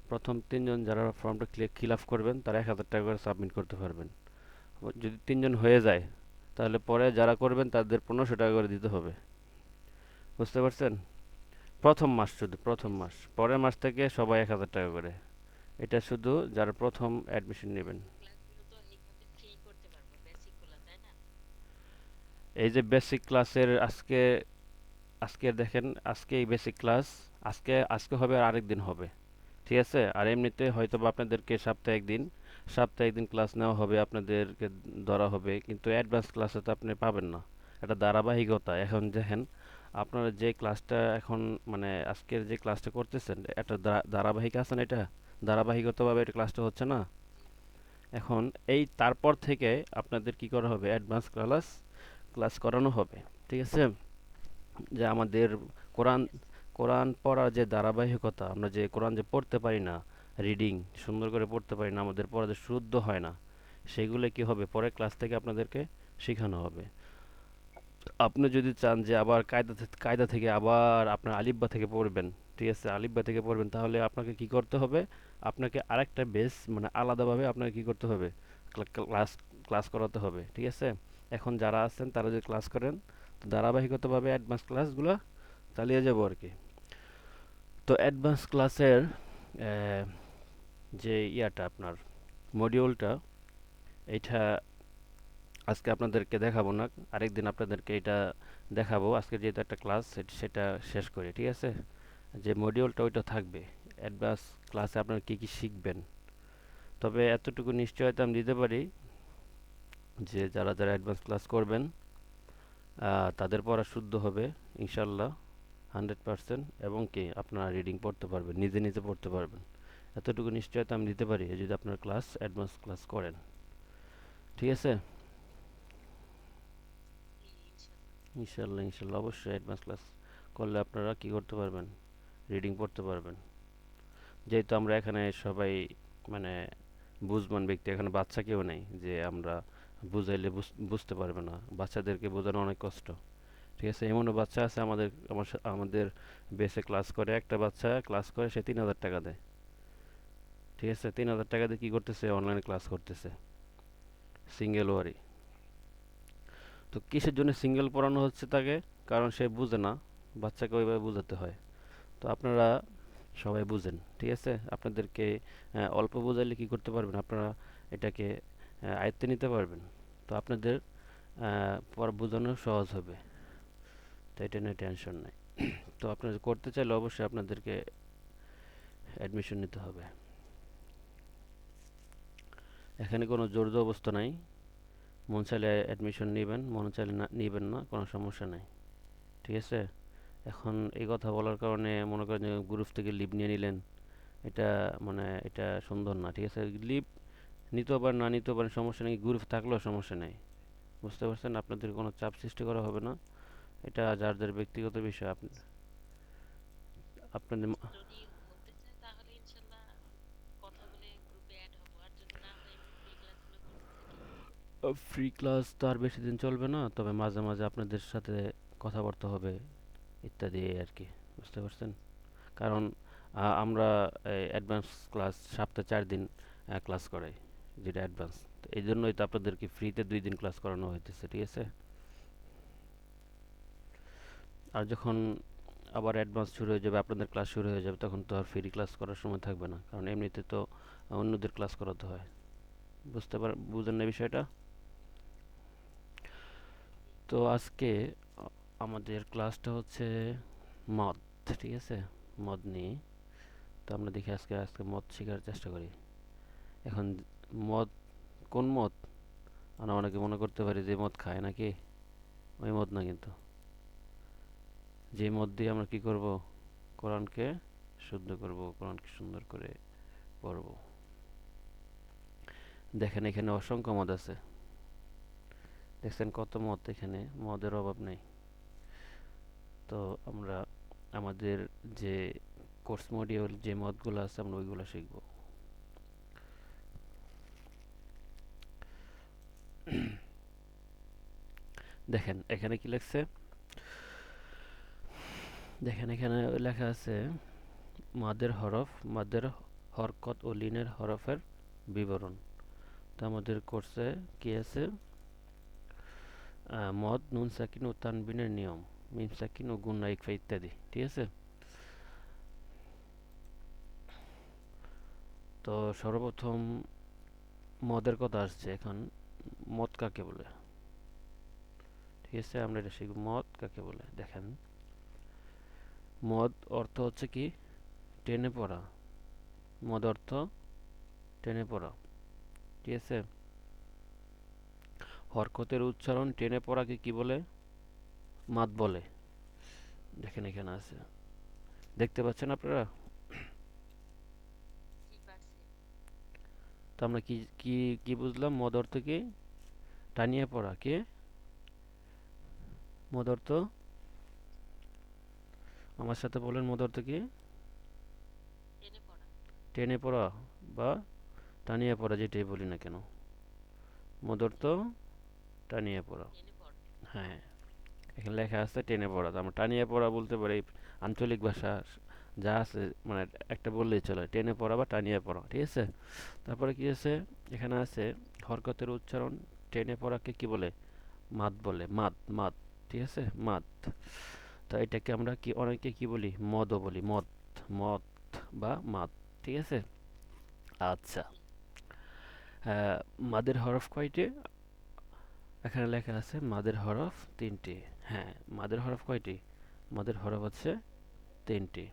প্রথম 3 জন যারা ফর্মটা ফিল আপ করবেন তারা 1,000 টাকা করে সাবমিট করতে পারবেন। যদি 3 জন হয়ে যায়, তাহলে পরে যারা করবেন তাদের 1,500 টাকা করে দিতে হবে, বুঝতে পারছেন। প্রথম মাস, শুধু প্রথম মাস, পরের মাস থেকে সবাই 1,000 টাকা করে। এটা শুধু যারা প্রথম অ্যাডমিশন নেবেন। বেসিক ক্লাসগুলো তো এইভাবে ফ্রি করতে পারবো, বেসিক গুলা, তাই না? এই যে বেসিক ক্লাসের আজকে, আজকে দেখেন, আজকে এই বেসিক ক্লাস, আজকে আজকে হবে আর আরেক দিন হবে, ঠিক আছে। আর এমনিতে হয়তো বা আপনাদেরকে সপ্তাহে একদিন ক্লাস নেওয়া হবে, আপনাদেরকে ধরা হবে, কিন্তু অ্যাডভান্স ক্লাসে তো আপনি পাবেন না। এটা ধারাবাহিকতা, এখন দেখেন আপনারা যে ক্লাসটা এখন মানে আজকের যে ক্লাসটা করতেছেন, একটা ধারাবাহিক আছে না, এটা ধারাবাহিকতাভাবে এটা ক্লাসটা হচ্ছে না। জি। এখন এই তারপর থেকে আপনাদের কি করা হবে, অ্যাডভান্স ক্লাস ক্লাস করানো হবে। ঠিক আছে? যে আমাদের কোরআন কোরআন পড়ার যে ধারাবাহিকতা, আমরা যে কোরআন যে পড়তে পারি না, রিডিং সুন্দর করে পড়তে পারি না, আমাদের পড়া যে শুদ্ধ হয় না, সেগুলো কি হবে পরের ক্লাস থেকে আপনাদেরকে শেখানো হবে। আপনি যদি চান যে আবার কায়দা থেকে আবার আপনার আলিফবা থেকে পড়বেন, ঠিক আছে, আলিফবা থেকে পড়বেন, তাহলে আপনাকে কি করতে হবে? আপনাকে আরেকটা বেস মানে আলাদাভাবে আপনাকে কি করতে হবে? ক্লাস ক্লাস করাতে হবে। ঠিক আছে? এখন যারা আছেন তারা যদি ক্লাস করেন, তো ধারাবাহিকতাভাবে অ্যাডভান্স ক্লাসগুলো চালিয়ে যাব আর কি। তো অ্যাডভান্স ক্লাসের যে ইয়াটা আপনার মডিউলটা, এটা আজকে আপনাদেরকে দেখাবো না, আরেকদিন আপনাদেরকে এটা দেখাবো। আজকে যেহেতু একটা ক্লাস, সেটা শেষ করি। ঠিক আছে? যে মডিউলটা ওইটা থাকবে অ্যাডভান্স ক্লাসে আপনারা কি কি শিখবেন। তবে এতটুকু নিশ্চয়তা আমি দিতে পারি যে যারা যারা অ্যাডভান্স ক্লাস করবেন তাদের পড়া শুদ্ধ হবে ইনশাল্লাহ, 100%। এবং কি আপনারা রিডিং পড়তে পারবেন, নিজে নিজে পড়তে পারবেন, এতটুকু নিশ্চয়তা আমি দিতে পারি যদি আপনারা অ্যাডভান্স ক্লাস করেন। ঠিক আছে? জি, ইনশাল্লাহ। ইনশাল্লাহ ইনশাল্লাহ অবশ্যই অ্যাডভান্স ক্লাস করলে আপনারা কি করতে পারবেন? রিডিং পড়তে পারবেন। যেহেতু আমরা এখানে সবাই মানে বুঝবান ব্যক্তি, এখানে বাচ্চা কেউ নেই যে আমরা বুঝাইলে বুঝতে পারবে না। বাচ্চাদেরকে বোঝানো অনেক কষ্ট। ঠিক আছে? এমনও বাচ্চা আছে আমাদের বেসে ক্লাস করে, একটা বাচ্চা ক্লাস করে সে 3,000 টাকা দেয়। ঠিক আছে? 3,000 টাকা দিয়ে কি করতেছে? অনলাইনে ক্লাস করতেছে, সিঙ্গেল ওয়ারি। তো কিসের জন্য সিঙ্গেল পড়ানো হচ্ছে তাকে? কারণ সে বুঝে না, বাচ্চাকে ওইভাবে বোঝাতে হয়। তো আপনারা সবাই বুঝেন। ঠিক আছে? আপনাদেরকে অল্প বোঝাইলে কি করতে পারবেন? আপনারা এটাকে আয়ত্তে নিতে পারবেন। তো আপনাদের পড়া বোঝানো সহজ হবে। তো এটা নিয়ে টেনশন নাই। তো আপনারা করতে চাইলে অবশ্যই আপনাদেরকে অ্যাডমিশন নিতে হবে। এখানে কোনো জোর জবরদস্ত নাই। মন চাইলে অ্যাডমিশন নেবেন, মন চাইলে না নেবেন না, কোনো সমস্যা নাই। ঠিক আছে? এখন এই কথা বলার কারণে মনে করেন যে গ্রুপ থেকে লিভ নিয়ে নিলেন, এটা মানে এটা সুন্দর না। ঠিক আছে? লিভ নিতেও পারেন, না নিতেও পারেন, সমস্যা নেই, গ্রুপ থাকলেও সমস্যা নেই। বুঝতে পারছেন? আপনাদের কোনো চাপ সৃষ্টি করা হবে না, এটা যার যার ব্যক্তিগত বিষয়। আপনাদের যদি হতে চায় তাহলে ইনশাল্লাহ কথা বলে গ্রুপে অ্যাড হবো, আর যদি না হয় এমনি ফ্রি ক্লাসগুলো করতে থাকি। ফ্রি ক্লাস তো আর বেশি দিন চলবে না, তবে মাঝে মাঝে আপনাদের সাথে কথাবার্তা হবে ইত্যাদি এই আর কি। বুঝতে পারছেন? কারণ আমরা অ্যাডভান্স ক্লাস সপ্তাহে 4 দিন ক্লাস করাই, যেটা অ্যাডভান্স। এই জন্যই তো আপনাদেরকে ফ্রিতে 2 দিন ক্লাস করানো হইতেছে। ঠিক আছে? আর যখন আবার অ্যাডভান্স শুরু হয়ে যাবে, আপনাদের ক্লাস শুরু হয়ে যাবে, তখন তো আর ফ্রি ক্লাস করার সময় থাকবে না, কারণ এমনিতে তো অন্যদের ক্লাস করাতে হয়। বুঝেন না বিষয়টা? জি। তো আজকে আমাদের ক্লাসটা হচ্ছে মদ। ঠিক আছে? মদ নিয়ে। তো আমরা দেখি আজকে আজকে মদ শেখার চেষ্টা করি। এখন মদ, কোন মদ? আমরা অনেকে মনে করতে পারি যে মদ খায় নাকি, ওই মদ না কিন্তু। যে মদ দিয়ে আমরা কি করব? কোরআনকে শুদ্ধ করব, কোরআনকে সুন্দর করে পড়ব। দেখেন এখানে অসংখ্য মদ আছে। দেখছেন কত মদ? এখানে মদের অভাব নেই। তো আমরা আমাদের যে কোর্স মডিউল যে মদগুলো আছে আমরা ওইগুলো শিখব। দেখেন এখানে কি লেখছে? দেখেন এখানে লেখা আছে মাদের হরফ, মাদের হরকত ও লিনের হরফের বিবরণ। তো আমাদের কোর্সে কি আছে? মদ, নুন সাকিন ও তানবিনের নিয়ম, মিম সাকিন ও গুন্না ইকফা ইত্যাদি। ঠিক আছে? তো সর্বপ্রথম মদের কথা আসছে। এখন মদ কাকে বলে? ঠিক আছে? আমরা এটা শিখব, মদ কাকে বলে। দেখেন, মদ অর্থ হচ্ছে কি? টেনে পড়া। মদ অর্থ টেনে পড়া। ঠিক আছে? হরকতের উচ্চারণ টেনে পড়াকে কি বলে? মাদ বলে। দেখেন এখানে আছে, দেখতে পাচ্ছেন আপনারা? জি, পারছি। তো আমরা কি কি কি বুঝলাম? মদ অর্থ কি? টানিয়ে পড়া। কে? মদ অর্থ, আমার সাথে বলেন মদ অর্থ কি? টেনে পড়া। টেনে পড়া বা টানিয়ে পড়া, যেটাই বলি না কেন। মদ অর্থ টানিয়ে পড়া। টেনে পড়া। হ্যাঁ, এখানে লেখা আছে টেনে পড়া, তো আমরা টানিয়ে পড়া বলতে পারি। আঞ্চলিক ভাষা যা আছে মানে একটা বললেই চলে, টেনে পড়া বা টানিয়ে পড়া, ঠিক আছে। তারপরে কি আছে, এখানে আছে হরকতের উচ্চারণ। টেনে পড়াকে কি বলে? মাদ বলে, মাদ মাদ, ঠিক আছে, মাদ। তো এটাকে আমরা কি অনেকে কি বলি, মদও বলি, মদ, মদ বা মাদ, ঠিক আছে। আচ্ছা, জি। আহ, মাদের হরফ কয়টি? এখানে লেখা আছে মাদের হরফ তিনটি। হ্যাঁ, মাদের হরফ কয়টি? মাদের হরফ হচ্ছে তিনটি,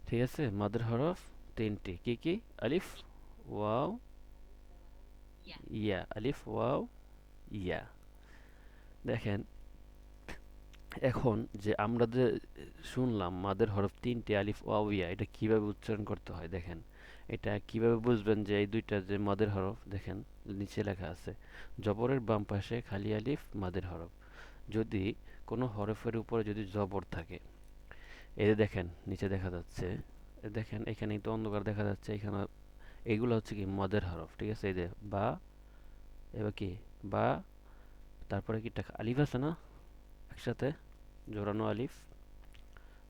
ঠিক আছে। মাদের হরফ তিনটি, কি কি? আলিফ, ওয়াও, আলিফ, ওয়াও, ইয়া। ইয়া। আলিফ, ওয়াও, ইয়া। দেখেন, এখন যে আমরা যে শুনলাম মাদের হরফ তিনটি, আলিফ, ওয়াও, ইয়া, এটা কিভাবে উচ্চারণ করতে হয় দেখেন। এটা কিভাবে বুঝবেন যে এই দুইটা যে মাদের হরফ? দেখেন, নিচে লেখা আছে জবরের বাম পাশে খালি আলিফ মাদের হরফ। যদি কোনো হরফের উপরে যদি জবর থাকে, এই যে দেখেন নিচে দেখা যাচ্ছে, দেখেন এখানে তো অন্ধকার দেখা যাচ্ছে, এখানে এইগুলো হচ্ছে কি মদের হরফ, ঠিক আছে। এই যে বা, এবার কি বা, তারপরে কি একটা আলিফ আছে না একসাথে, জোড়ানো আলিফ।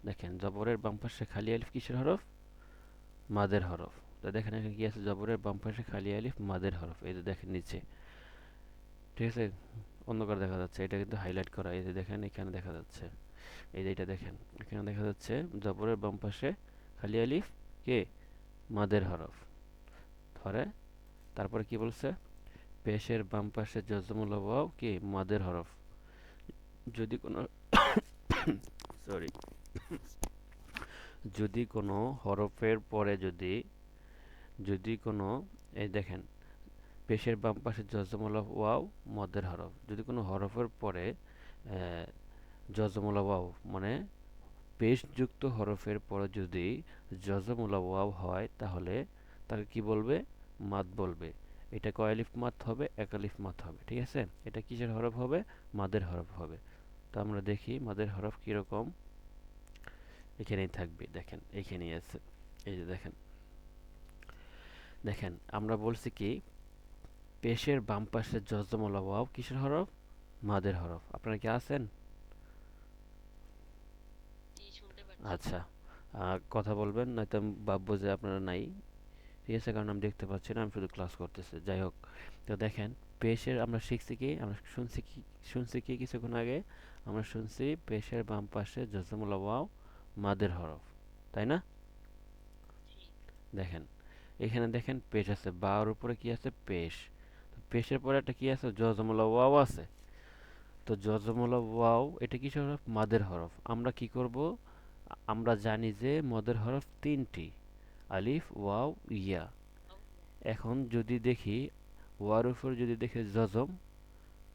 দেখেন জবরের বাম পাশে খালি আলিফ কিসের হরফ? মাদের হরফ। তো দেখেন এখানে কি আছে, জবরের বাম পাশে খালি আলিফ মাদের হরফ, এই যে দেখেন নিচে, ঠিক আছে। অন্ধকার দেখা যাচ্ছে, এটা কিন্তু হাইলাইট করা, এই যে দেখেন এখানে দেখা যাচ্ছে, এই যে এটা দেখেন এখানে দেখা যাচ্ছে জবরের বাম পাশে খালি আলিফ কে? মাদের হরফ ধরে। তারপরে কি বলছে? পেশের বাম পাশে জজমুল ওয়াও কি মাদের হরফ। যদি কোনো সরি, যদি কোনো হরফের পরে যদি, যদি কোনো, এই দেখেন পেশের বাম পাশে জজমুল ওয়াও মদের হরফ, যদি কোনো হরফের পরে জজমুল ওয়াও মানে পেশযুক্ত হরফের পরে যদি জজমুল ওয়াও হয়, তাহলে তাকে কি বলবে? মাদ বলবে। এটা কয় আলিফ মাদ হবে? এক আলিফ মাদ হবে, ঠিক আছে। এটা কিসের হরফ হবে? মাদের হরফ হবে। তো আমরা দেখি মাদের হরফ কিরকম। এখানেই থাকবে, দেখেন এখানেই আছে, এই যে দেখেন। দেখেন আমরা বলছি কি পেশের বাম পাশে জজমুল ওয়াও কিসের হরফ? মাদের হরফ। আপনারা কি আছেন? জি, শুনতে পাচ্ছি। আচ্ছা, কথা বলবেন, নয়তো আমি ভাববো যে আপনারা নাই, ঠিক আছে, কারণ আমি দেখতে পাচ্ছি না, আমি শুধু ক্লাস করতেছি। যাই হোক, তো দেখেন পেশের আমরা শিখছি কি, আমরা শুনছি কি কিছুক্ষণ আগে? আমরা শুনছি পেশের বাম পাশে জজমুল ওয়াও মাদের হরফ, তাই না? জি। দেখেন এখানে দেখেন পেশ আছে, বার উপরে কি আছে? পেশ। তো পেশের পরে একটা কি আছে? জজমুল ওয়াও আছে। তো জজমুল ওয়াও এটা কিসের হরফ? মাদের হরফ। আমরা কি করব? আমরা জানি যে মদের হরফ তিনটি, আলিফ, ওয়াও, ইয়া। ও, ইয়া। এখন যদি দেখি ওয়ার উপর যদি দেখি জজম,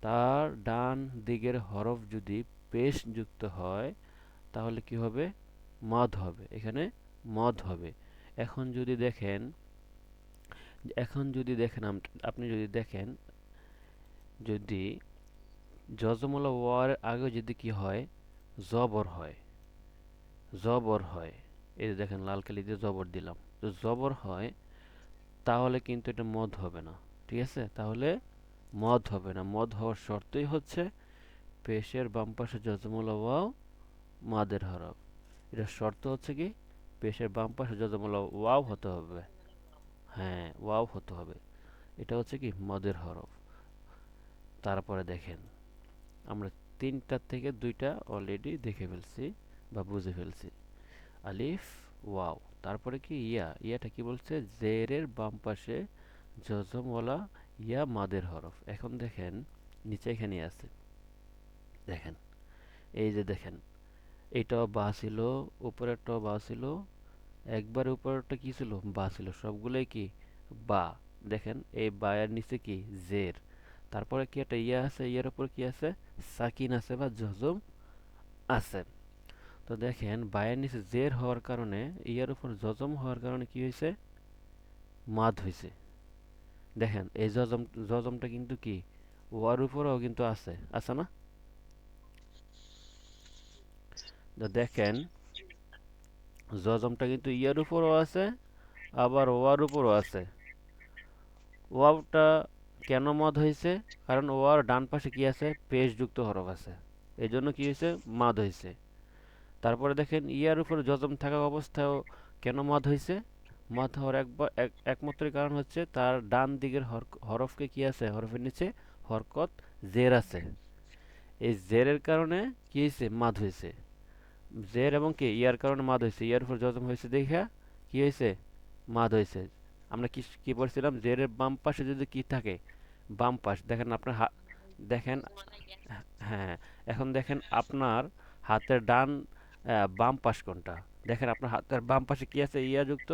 তার ডান দিকের হরফ যদি পেশ যুক্ত হয়, তাহলে কি হবে? মদ হবে, এখানে মদ হবে। এখন যদি দেখেন, এখন যদি দেখেন আপনি যদি দেখেন, যদি জজমুলা ওয়ার আগে যদি কি হয়? জবর হয়, জবর হয়। এই যে দেখেন লাল কালি দিয়ে জবর দিলাম, তো জবর হয়, তাহলে কিন্তু এটা মদ হবে না, ঠিক আছে। তাহলে মদ হবে না। মদ হওয়ার শর্তই হচ্ছে পেশের বাম পাশে জজমুল ওয়াও মাদের হরফ। এটার শর্ত হচ্ছে কি পেশের বাম পাশে জজমুল ওয়াও হতে হবে। জজমুলা ওয়াও। হ্যাঁ, ওয়াও হতে হবে। এটা হচ্ছে কি মদের হরফ। তারপরে দেখেন আমরা তিনটার থেকে দুইটা অলরেডি দেখে ফেলছি বা বুঝে ফেলছি। আলিফ, ওয়াও, তারপরে কি ইয়া। ইয়াটা কি বলছে? জেরের বাম পাশে জজমওয়ালা ইয়া মাদের হরফ। এখন দেখেন নিচে এখানে আছে, দেখেন এই যে দেখেন, এইটাও বা ছিল, উপরেরটাও বা ছিল, একবার উপরেরটা কি ছিল? বা ছিল, সবগুলোই কি বা। দেখেন এই বায়ের নিচে কি জের, তারপরে কি একটা ইয়া আছে, ইয়ার উপর কি আছে? সাকিন আছে বা জজম আছে। তো দেখেন বায়ের নিচে জের হওয়ার কারণে, ইয়ার উপর জজম হওয়ার কারণে কি হয়েছে? মাদ হয়েছে। দেখেন এই জজমটা কিন্তু কি ওয়ার উপরেও কিন্তু আছে, আছে না? তো দেখেন জজমটা কিন্তু ইয়ার উপরও আছে আবার ওয়ার উপরও আছে। ওয়াওটা কেন মদ হয়েছে? কারণ ওয়ার ডান পাশে কি আছে? পেশযুক্ত হরফ আছে, এই জন্য কি হয়েছে? মাদ হয়েছে। তারপরে দেখেন ইয়ার উপরে জজম থাকা অবস্থায়ও কেন মদ হয়েছে? মদ হওয়ার একমাত্র কারণ হচ্ছে তার ডান দিকের হরফকে কি আছে? হরফের নিচে হরকত জের আছে। এই জেরের কারণে কি হয়েছে? মাদ হয়েছে। জের এবং কি ইয়ার কারণে মাদ হয়েছে, ইয়ার উপর জজম হয়েছে দেখা কি হয়েছে? মাদ হয়েছে। আমরা কি কি পড়ছিলাম? জেরের বাম পাশে যদি কি থাকে? বাম পাশ দেখেন আপনার দেখেন। হ্যাঁ, এখন দেখেন আপনার হাতের বাম পাশ কোনটা? দেখেন আপনার হাতের বাম পাশে কি আছে? ইয়া যুক্ত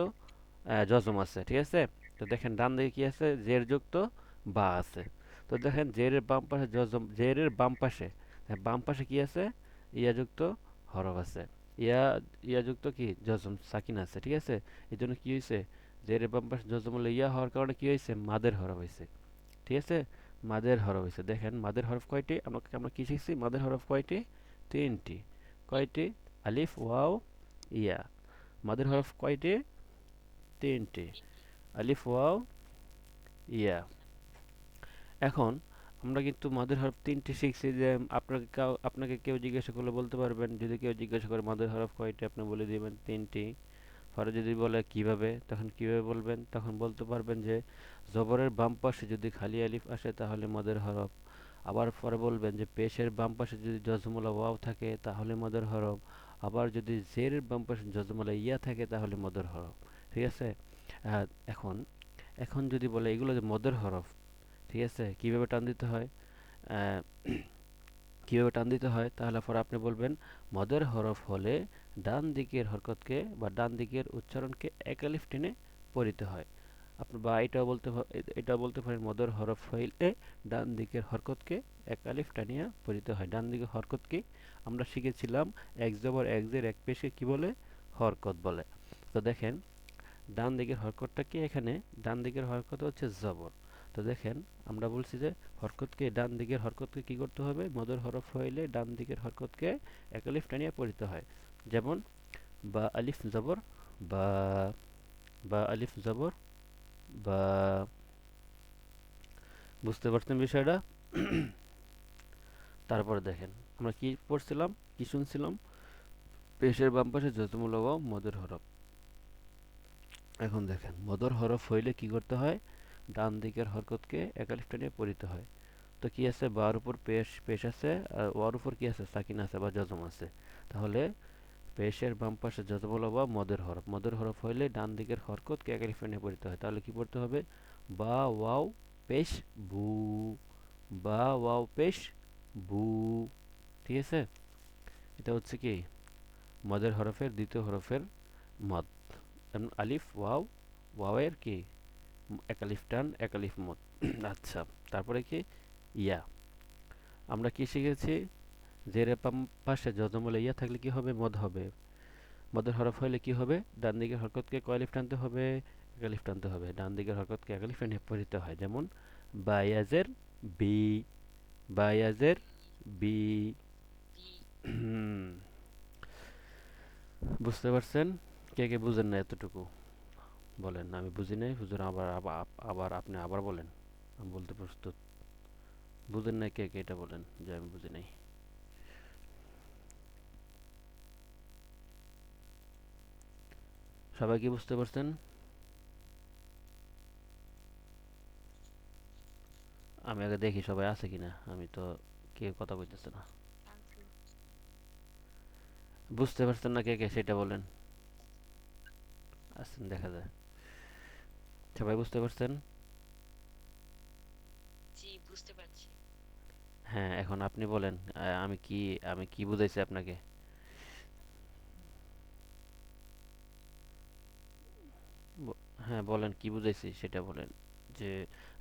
জজম আছে, ঠিক আছে? তো দেখেন ডান দিকে কি আছে? জের যুক্ত বা আছে। তো দেখেন জেরের বাম পাশে জজম, জেরের বাম পাশে বাম পাশে কি আছে? ইয়া যুক্ত হরফ আছে। ইয়া ইয়া যুক্ত কি জজম সাকিন আছে, ঠিক আছে? এই জন্য কি হয়েছে? জেরের বাম পাশে জজম হলে ইয়া হওয়ার কারণে কি হয়েছে? মাদের হরফ হয়েছে, ঠিক আছে? মাদের হরফ হয়েছে। দেখেন মাদের হরফ কয়টি? আমরা কি শিখছি? মাদের হরফ কয়টি? তিনটি। কয়টি? আলিফ, ওয়াও, ইয়া। মাদের হরফ কয়টি? তিনটি। আলিফ, ওয়াও, ইয়া। এখন আমরা কিন্তু মাদের হরফ তিনটি শিখছি। যে আপনাকে কেউ জিজ্ঞাসা করলে বলতে পারবেন, যদি কেউ জিজ্ঞাসা করে মাদের হরফ কয়টি, আপনি বলে দিবেন তিনটি। পরে যদি বলে কিভাবে, তখন কিভাবে বলবেন? তখন বলতে পারবেন যে জবরের বাম পাশে যদি খালি আলিফ আসে তাহলে মাদের হরফ। আবার পরে বলবেন যে পেশের বাম পাশে যদি জজমুলা ওয়াও থাকে তাহলে মাদের হরফ। আবার যদি জেরের বাম পাশে জজমুলা ইয়া থাকে তাহলে মদের হরফ, ঠিক আছে? আহ, এখন এখন যদি বলে এগুলো যে মদের হরফ, ঠিক আছে, কিভাবে টান দিতে হয়? আহ, কিভাবে টান দিতে হয় তাহলে পরে আপনি বলবেন মদের হরফ হলে ডান দিকের হরকতকে বা ডান দিকের উচ্চারণকে এক আলিফ টেনে পড়িতে হয়। আপনি বা এটাও বলতে পারেন মদের হরফ হইলে ডান দিকের হরকতকে এক আলিফ টানিয়া পড়িতে হয়। ডান দিকের হরকত কি? আমরা শিখেছিলাম এক জবর এক জের এক পেশকে কি বলে? হরকত বলে। তো দেখেন ডান দিকের হরকতটা কি এখানে? ডান দিকের হরকত হচ্ছে জবর। তো দেখেন আমরা বলছি যে ডান দিকের হরকতকে কি করতে হবে? মদের হরফ হইলে ডান দিকের হরকতকে এক আলিফ টানিয়া পড়িতে হয়। যেমন বা আলিফ জবর বা, বা আলিফ জবর বা। বুঝতে পারছেন বিষয়টা? তারপরে দেখেন আমরা কি পড়ছিলাম, কি শুনছিলাম? পেশের বাম পাশে যতমূল ওয়াও মদের হরফ। এখন দেখেন মদর হরফ হইলে কি করতে হয়? ডান দিকের হরকতকে এক আলিফ টানিয়ে পড়িতে হয়। তো কি আছে? বার উপর পেশ পেশ আছে, আর ওয়ার উপর কি আছে? সাকিন আছে বা জজম আছে। তাহলে পেশের বাম পাশে যজমুল বা মদের হরফ, মদের হরফ হইলে ডান দিকের হরকতকে এক আলিফ টানিয়ে পড়িতে হয়। তাহলে কি পড়তে হবে? বা ওয়াও পেশ বু, বা ওয়াও পেশ বু, ঠিক আছে? এটা হচ্ছে কি মদের হরফের দ্বিতীয় হরফের মদ। আলিফ ওয়াও, ওয়াওয়ের কি এক আলিফ টান এক আলিফ মদ। আচ্ছা, তারপরে কি? ইয়া। আমরা কি শিখেছি? জেরে বাম পাশে যজমলে ইয়া থাকলে কি হবে? মদ হবে। মদের হরফ হলে কি হবে? ডান দিকের হরকতকে কয় আলিফ টানতে হবে? এক আলিফ টানতে হবে। ডান দিকের হরকতকে এক আলিফ টানিয়ে পড়িতে হয়। যেমন বায়াজের বি, বায়াজের বি। বুঝতে পারছেন? কে কে বুঝেন না এতটুকু বলেন? আমি বুঝি নাই হুজুর, আবার আবার আবার আপনি আবার বলেন, আমি বলতে প্রস্তুত। বুঝেন নাই কে কে এটা বলেন যে আমি বুঝি নাই। সবাই কি বুঝতে পারছেন? আমি আগে দেখি সবাই আছে কিনা, আমি তো কেউ কথা বলতেছে না। আনছি। বুঝতে পারছেন না কে কে সেটা বলেন। আসছেন দেখা যায়। সবাই বুঝতে পারছেন? জি, বুঝতে পারছি। হ্যাঁ, এখন আপনি বলেন। আমি কি বুঝাইছি আপনাকে? হ্যাঁ বলেন কি বুঝাইছি সেটা বলেন। যে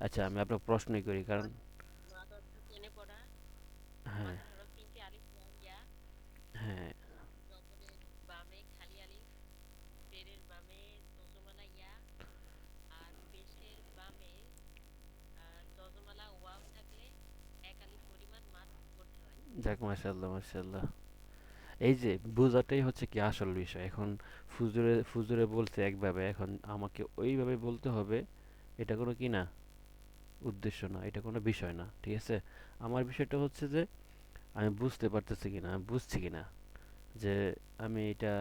আচ্ছা আমি আপনাকে প্রশ্নই করি কারণ। মদ মদ অর্থ টেনে পড়া। হ্যাঁ, মদের হরফ তিনটি: আলিফ, ওয়াও, ইয়া। হ্যাঁ, জবরের বামে খালি আলিফ, জেরের বামে জজমালা ইয়া, আর পেশের বামে জজমালা ওয়াও থাকলে এক আলিফ পরিমাণ মাদ পড়তে হয়। যাক মাশাআল্লাহ মাশাআল্লাহ। এই যে বোঝাটাই হচ্ছে কি আসল বিষয়। এখন ফুজুরে বলছে একভাবে, এখন আমাকে ওইভাবে বলতে হবে। এটা কোনো কি না, উদ্দেশ্য না, এটা কোনো বিষয় না, ঠিক আছে? আমার বিষয়টা হচ্ছে যে আমি বুঝতে পারতেছি কিনা, আমি বুঝছি কিনা, যে আমি এটা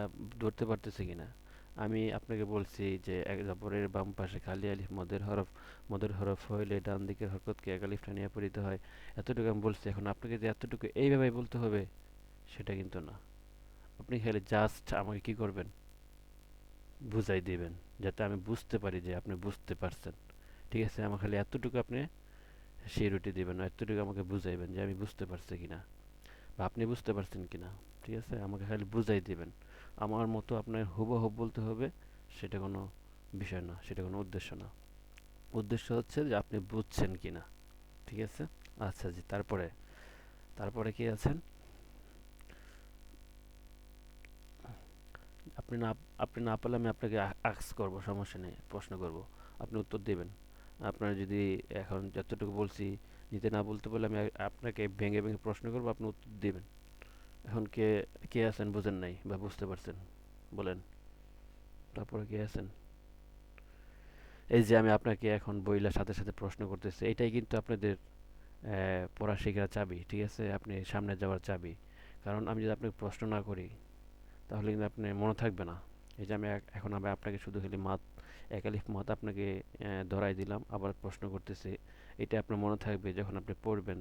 ধরতে পারতেছি কিনা। আমি আপনাকে বলছি যে এক জবরের বাম পাশে খালি আলিফ মদের হরফ হইলে ডান দিকের হরকতকে এক আলিফ টানিয়া পড়িতে হয়। এতটুকু আমি বলছি। এখন আপনাকে যে এতটুকু এইভাবে বলতে হবে সেটা কিন্তু না। আপনি খালি জাস্ট আমাকে কি করবেন, বুঝাই দিবেন, যাতে আমি বুঝতে পারি যে আপনি বুঝতে পারছেন। ঠিক আছে, আমার খালি এতটুকু আপনি সিউরিটি দিবেন, এতটুকু আমাকে বুঝাইবেন যে আমি বুঝতে পারছি কিনা বা আপনি বুঝতে পারছেন কিনা। ঠিক আছে, আমাকে খালি বুঝাই দিবেন। আমার মতো আপনার হুবহু বলতে হবে সেটা কোনো বিষয় না, সেটা কোনো উদ্দেশ্য না। উদ্দেশ্য হচ্ছে যে আপনি বুঝছেন কিনা। ঠিক আছে। আচ্ছা জি, তারপরে তারপরে কি আছেন? আপনি না আপনি না পারলে আমি আপনাকে আক্স করব, সমস্যা নেই, প্রশ্ন করব, আপনি উত্তর দেবেন। আপনার যদি এখন যতটুকু বলছি নিতে না বলতে পারলে আমি আপনাকে ভেঙে ভেঙে প্রশ্ন করব, আপনি উত্তর দেবেন। এখন কে কে আছেন বুঝেন নাই বা বুঝতে পারছেন, বলেন। তারপরে কে আছেন? এই যে আমি আপনাকে এখন বইলার সাথে সাথে প্রশ্ন করতেছি, এটাই কিন্তু আপনাদের পড়া শেখার চাবি। ঠিক আছে, আপনি সামনে যাওয়ার চাবি। কারণ আমি যদি আপনাকে প্রশ্ন না করি তাহলে কিন্তু আপনি মনে থাকবে না। এই যে আমি এখন আমি আপনাকে শুধু খালি মাত, একালিফ মাত আপনাকে ধরাই দিলাম, আবার প্রশ্ন করতেছি। এটা আপনার মনে থাকবে যখন আপনি পড়বেন,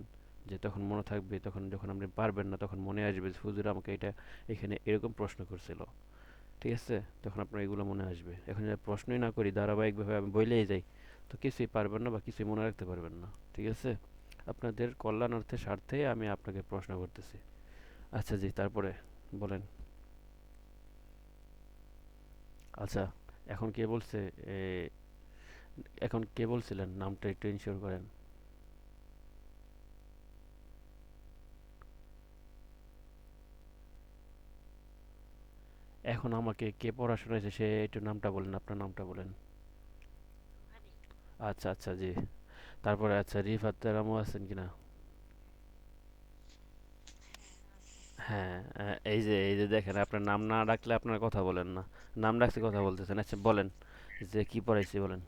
যে তখন মনে থাকবে, তখন যখন আপনি পারবেন না তখন মনে আসবে যে হুজুর আমাকে এটা এখানে এরকম প্রশ্ন করছিল। ঠিক আছে, তখন আপনার এগুলো মনে আসবে। এখন যদি প্রশ্নই না করি, ধারাবাহিকভাবে আমি বইলেই যাই, তো কিছুই পারবেন না বা কিছুই মনে রাখতে পারবেন না। ঠিক আছে, আপনাদের কল্যাণার্থে স্বার্থে আমি আপনাকে প্রশ্ন করতেছি। আচ্ছা জি, তারপরে বলেন। আচ্ছা, এখন কে বলছে? এ, এখন কে বলছিলেন নামটা একটু ইনশিওর করেন। এখন আমাকে কে পড়াশোনা হয়েছে সে একটু নামটা বলেন, আপনার নামটা বলেন। রুহানি। আচ্ছা আচ্ছা জি। তারপরে আচ্ছা, রিফাত রামু আছেন কিনা? হ্যাঁ, আছে। হ্যাঁ, এই যে দেখেন, আপনার নাম না ডাকলে আপনার কথা বলেন না, নাম ডাকছে কথা বলতেছেন। আচ্ছা বলেন, যে কি পড়াইছি বলেন।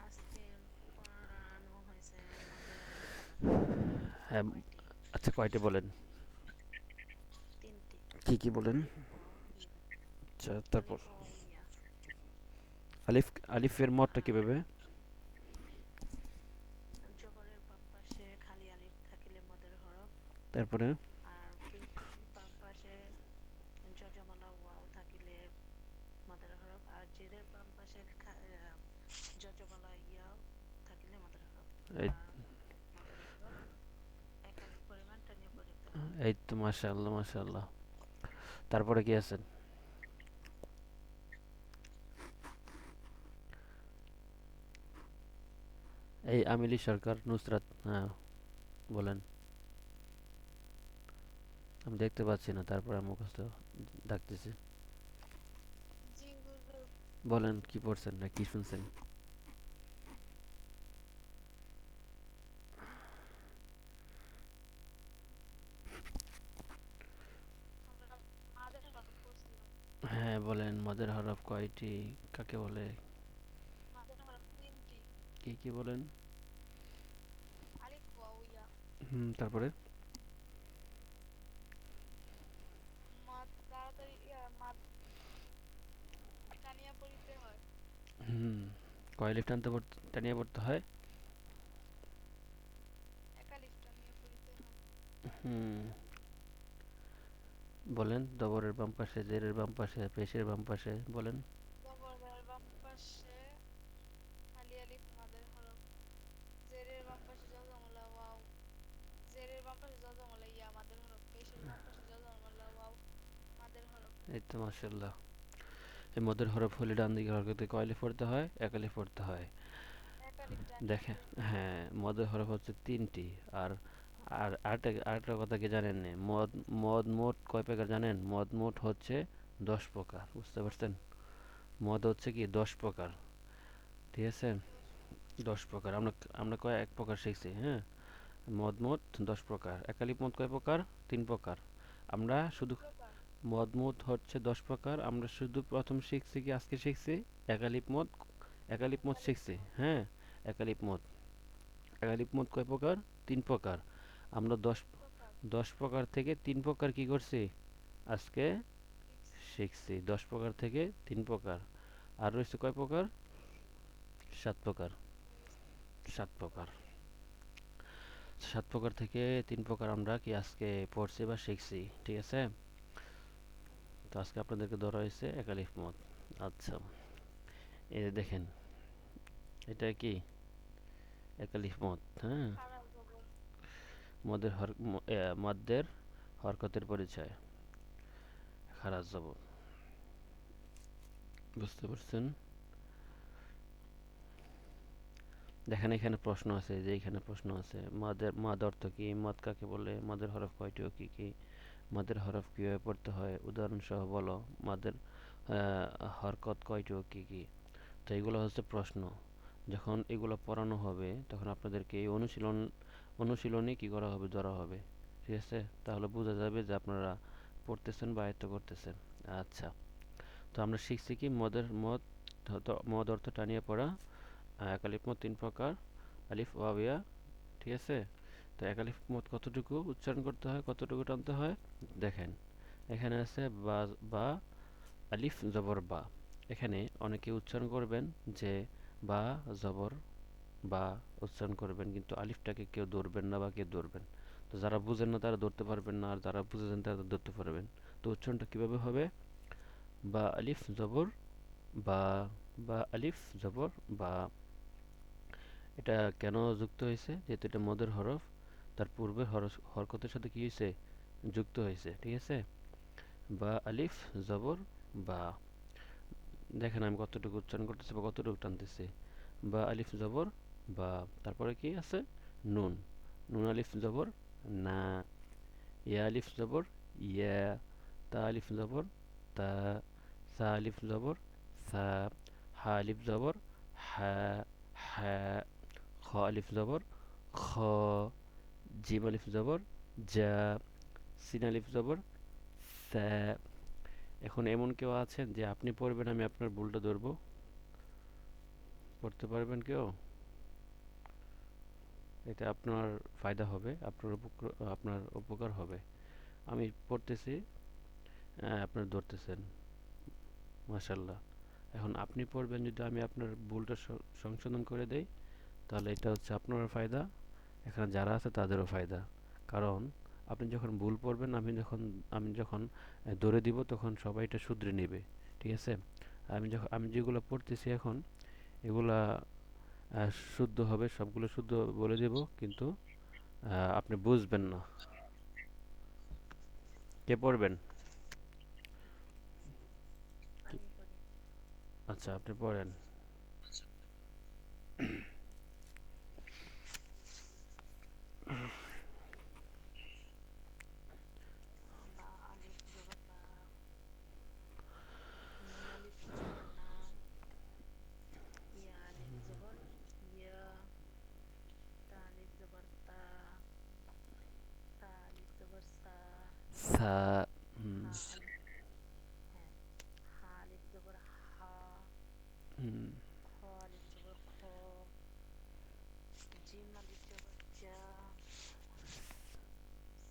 আজকে পড়ানো হয়েছে মদের আলিফ হ্যাঁ, কয়টি? আচ্ছা কয়টি বলেন। 3টি। কি কি বলেন? আলিফ ওয়াও ইয়া। আচ্ছা তারপর আলিফ ওয়াও ইয়া। আলিফ, আলিফের মতটা আর কিভাবে? জবরের বাম পাশে খালি আলিফ থাকিলে মদের হরফ। তারপরে আর পেশের বাম পাশে যজমালা ওয়াও থাকিলে মদের হরফ। আর জেরের বাম পাশে যজমালা ইয়াও থাকিলে মদের হরফ। এই আর মদের হরফ এক আলিফ পরিমাণ টানিয়ে পড়িতে হয়। এই তো মাশাআল্লাহ মাশাআল্লাহ। তারপরে কি আছেন? এই আমিলি সরকার, নুসরাত, হ্যাঁ বলেন। আমি দেখতে পাচ্ছি না, তারপরে আমি মুখস্থ ডাকতেছি। জি হুজুর। বলেন কি পড়ছেন না কি শুনছেন। আমরা মাদের হরফ পড়ছিলাম। হ্যাঁ বলেন, মদের হরফ কয়টি, কাকে বলে? মাদের হরফ 3টি। কি কি বলেন? আলিফ ওয়াও ইয়া। তারপরে মাদ তাড়াতাড়ি মাদ টানিয়া পড়িতে হয়। হুম, কয় লিফ টানিয়ে পড়তে হয়? এক আলিফ টানিয়া পড়িতে হয়। হুম, বলেন। দবরের বাম পাশে, জেরের বাম পাশে, পেশের বাম পাশে, বলেন। জবরের বাম পাশে খালি আলিফ মাদের হরফ। জেরের বাম পাশে জজমলা ওয়াও। জেরের বাম পাশে জজমলা ইয়া মাদের হরফ। পেশের বাম পাশে জজমলা ওয়াও মাদের হরফ। এই তো মাশাআল্লাহ। এই মদের হরফ হলে ডান দিকে হরকতে কয় লিফ পড়তে হয়? এক লিফ পড়তে হয়। এক আলিফ টানিয়া দেখেন, পড়িতে হয়। হ্যাঁ, মদের হরফ হচ্ছে 3টি। আর আর আরেকটা কথা কি জানেন? নে মদ, মদ মোট কয় প্রকার জানেন? মদ মোট হচ্ছে 10 প্রকার, বুঝতে পারছেন? মদ হচ্ছে কি 10 প্রকার। ঠিক আছে, 10 10 প্রকার। আমরা আমরা কয় এক প্রকার শিখছি, হ্যাঁ। মদ 10 প্রকার। একালিপ মদ কয় প্রকার? 3 প্রকার। আমরা শুধু প্রকার। মদ হচ্ছে 10 প্রকার। আমরা শুধু প্রথম শিখছি কি আজকে শিখছি একালিপ মদ। একালিপ মদ একালিক শিখছি, মদ। হ্যাঁ। একালিপ মদ। একালিপ মদ কয় প্রকার? 3 প্রকার। আমরা 10 প্রকার। 10 প্রকার থেকে 3 প্রকার কি করছি আজকে শিখছি। শিখছি। 10 প্রকার থেকে 3 প্রকার। আর রয়েছে কয় প্রকার? 7 প্রকার। রয়েছে 7 সাত প্রকার। প্রকার। 7 প্রকার থেকে 3 প্রকার আমরা কি আজকে পড়ছি বা শিখছি, ঠিক আছে? তো আজকে আপনাদেরকে ধরা হয়েছে একালিফ মদ। আচ্ছা, এই যে দেখেন, এটা কি একালিফ মদ, হ্যাঁ। খাড়া জবর। মদ্যের হরকতের পরিচয় খারাজ জবর, বুঝতে পারছেন? দেখেন এখানে প্রশ্ন আছে, যে এখানে প্রশ্ন আছে, মদ অর্থ কি, মদ কাকে বলে, মদের হরফ কয়টি ও কি কি, মদের হরফ কিভাবে পড়তে হয়, উদাহরণ সহ বলো, মদের হরকত কয়টি ও কি কি। তো এগুলো হচ্ছে প্রশ্ন। যখন এগুলো পড়ানো হবে তখন আপনাদেরকে এই অনুশীলনে কি করা হবে, ধরা হবে, ঠিক আছে? তাহলে বোঝা যাবে যে আপনারা পড়তেছেন বা আয়ত্ত করতেছেন। আচ্ছা, তো আমরা শিখছি কি মদ অর্থ টানিয়ে পড়া। একালিফ মদ 3 প্রকার, আলিফ ওয়াবিয়া, ঠিক আছে? তো একালিফ মদ কতটুকু উচ্চারণ করতে হয়, কতটুকু টানতে হয়, দেখেন এখানে আছে বা, বা আলিফ জবর বা। এখানে অনেকে উচ্চারণ করবেন যে বা জবর বা উচ্চারণ করবেন, কিন্তু আলিফটাকে কেউ ধরবেন না বা কেউ ধরবেন। তো যারা বুঝেন না তারা ধরতে পারবেন না, আর যারা বুঝেছেন তারা ধরতে পারবেন। তো উচ্চারণটা কিভাবে হবে? বা আলিফ জবর বা, বা আলিফ জবর বা। এটা কেন যুক্ত হয়েছে? যেহেতু এটা মদের হরফ, তার পূর্বের হরকতের সাথে কি হয়েছে, যুক্ত হয়েছে, ঠিক আছে? বা আলিফ জবর বা। দেখেন আমি কতটুকু উচ্চারণ করতেছি বা কতটুকু টানতেছি। বা আলিফ জবর বা, তারপরে কি আছে, নুন। নুন আলিফ জবর না। ইয়া আলিফ জবর ইয়া। তা আলিফ জবর তা। সা আলিফ জবর সা। হা আলিফ জবর হা হা। খ আলিফ জবর খ। জিম আলিফ জবর যা। সিন আলিফ জবর সা। এখন এমন কেউ আছেন যে আপনি পড়বেন, আমি আপনার ভুলটা ধরবো? পড়তে পারবেন কেউ? এটা আপনার ফায়দা হবে, আপনার উপকার হবে। আমি পড়তেছি, আপনার ধরতেছেন, মাশাল্লাহ। এখন আপনি পড়বেন, যদি আমি আপনার ভুলটা সংশোধন করে দেই, তাহলে এটা হচ্ছে আপনারও ফায়দা, এখানে যারা আছে তাদেরও ফায়দা। কারণ আপনি যখন ভুল পড়বেন, আমি যখন ধরে দিব, তখন সবাই এটা শুধরে নেবে, ঠিক আছে? আমি যেগুলো পড়তেছি এখন, এগুলা শুদ্ধ হবে, সবগুলো শুদ্ধ বলে দেব, কিন্তু আপনি বুঝবেন না। কে পড়বেন? আমি পড়ি। আচ্ছা, আপনি পড়েন। বা আলিফ জবর বা, নুন আলিফ জবর না, ইয়া আলিফ জবর ইয়া, তা আলিফ জবর তা, সা আলিফ জবর সা, সা। হুম, হা আলিফ, হ্যাঁ, হা আলিফ জবর হা, হুম, খ আলিফ জবর খ, জিম আলিফ জবর জা,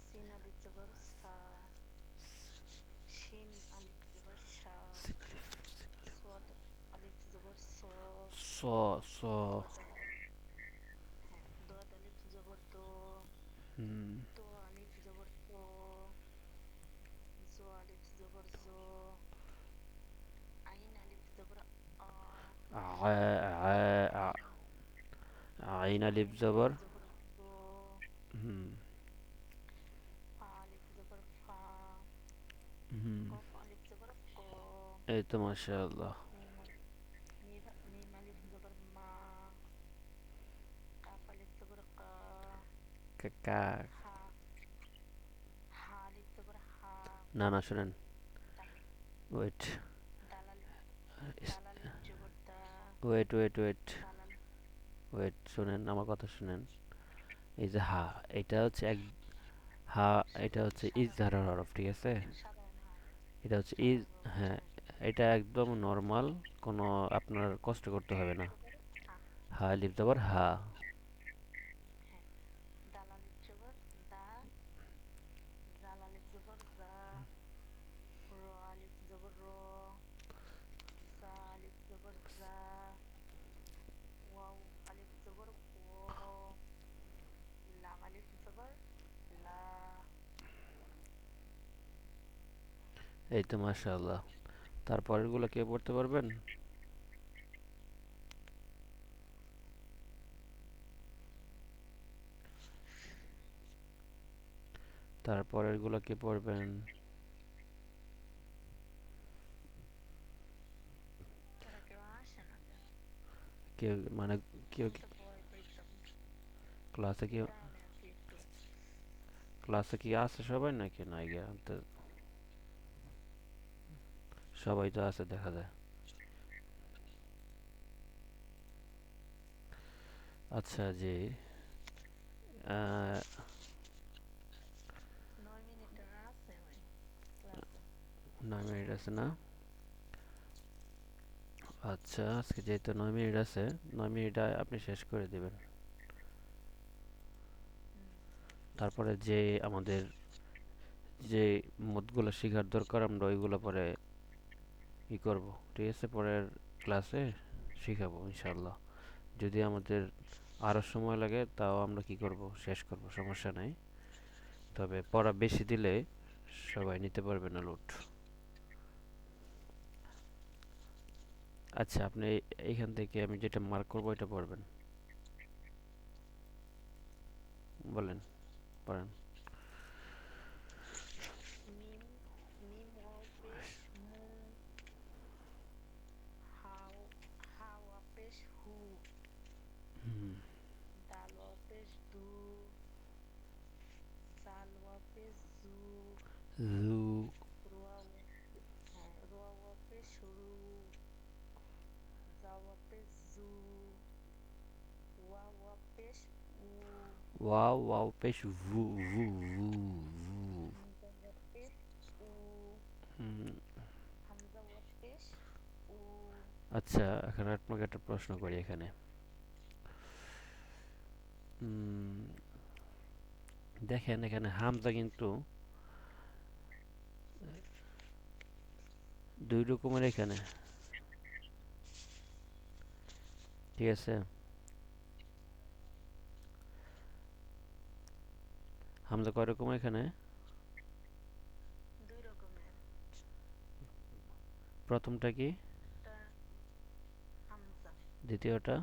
সিন আলিফ জবর সা, শিন আলিফ জবর শা, সোয়াদ আলিফ জবর স, স। স। দোয়াত আলিফ, হ্যাঁ, দোয়াত আলিফ জবর দো, হুম, তো আলিফ জবর তো, জো আলিফ জবর জো, আইন আলিফ জবর আ, আ। আ। আইন আলিফ আইন আলিফ জবর। জবর গো, হুম, ফা আলিফ জবর ফা, হুম। কফ আলিফ জবর ক, এই তো মাশাআল্লাহ। মিম মিম আলিফ জবর মা, কাফ আলিফ জবর কা, কাকা। হা হা আলিফ জবর হা, না না, শুনেন, দাল ওয়েট, দাল আলিফ দাল আলিফ জবর দা, ওয়েট ওয়েট ওয়েট দাল আলিফ, ওয়েট, শুনেন আমার কথা শুনেন। এই যে হা, এটা হচ্ছে এক হা, এটা হচ্ছে ইজহারের হরফ, ঠিক আছে? সাধারণ হা, এটা হচ্ছে ইজ, সাধারণভাবে হ্যাঁ, উচ্চারণ। এটা একদম নর্মাল, কোনো আপনার কষ্ট করতে হবে আলিফ না। জবর আ। হা লিফ জবর হা। হ্যাঁ, দাল আলিফ জবর দা, জাল আলিফ জবর জা, র আলিফ জবর র, জা আলিফ জবর জা, ওয়াও আলিফ জবর ও, লাম আলিফ জবর লা। এই তো মাশাআল্লাহ। তারপরের গুলো কে পড়তে পারবেন? তারপরের গুলো কে পড়বেন? তারা কেউ আসে না কেন? কেউ মানে কেউ আমি তো ভয় পাইতাম, ক্লাসে কি, এই কারণে আর কি একটু। ক্লাসে কি আছে সবাই নাকি নাই গিয়া তো? সবাই তো আছে দেখা যায়। আচ্ছা জি, 9 মিনিটের আছে হয় ক্লাসে। 9 মিনিট আছে না? আচ্ছা, আজকে যেহেতু 9 মিনিট আছে, 9 মিনিট আপনি শেষ করে দিবেন। হুম। তারপরে যে আমাদের যে মোডগুলো শেখার দরকার আমরা ওইগুলো পরে ই করব, ঠিক আছে? পরের ক্লাসে শিখাবো ইনশাল্লাহ। যদি আমাদের আরও সময় লাগে তাও আমরা কি করব, শেষ করব, সমস্যা নাই। তবে পড়া বেশি দিলে সবাই নিতে পারবে না লোড। আচ্ছা, আপনি এইখান থেকে আমি যেটা মার্ক করবো এটা পড়বেন, বলেন, পড়েন। মিম, মিম ওয়াও পেশ মু, হাও, হা ওয়া পেশ হু, হুম, দাল ওয়া পেশ দু, জাল ওয়া পেশ জু, জু, রোয়া হ্যাঁ রোয়া ওয়া পেশ রু, জা ওয়া পেশ জু, ওয়া ওয়া পেশ উ, ওয়াও ওয়াও পেশ ভু, ভু, ভু, ভু। হামজা ওয়া পেশ উ, হুম, হামজা ওয়া পেশ উ। আচ্ছা, এখন আপনাকে একটা প্রশ্ন করি এখানে। উম, দেখেন এখানে হামজা কিন্তু দুই রকমের এখানে, ঠিক আছে? হামজা কয় রকম এখানে? 2 রকমের। প্রথমটা কি? একটা হামজা, দ্বিতীয়টা?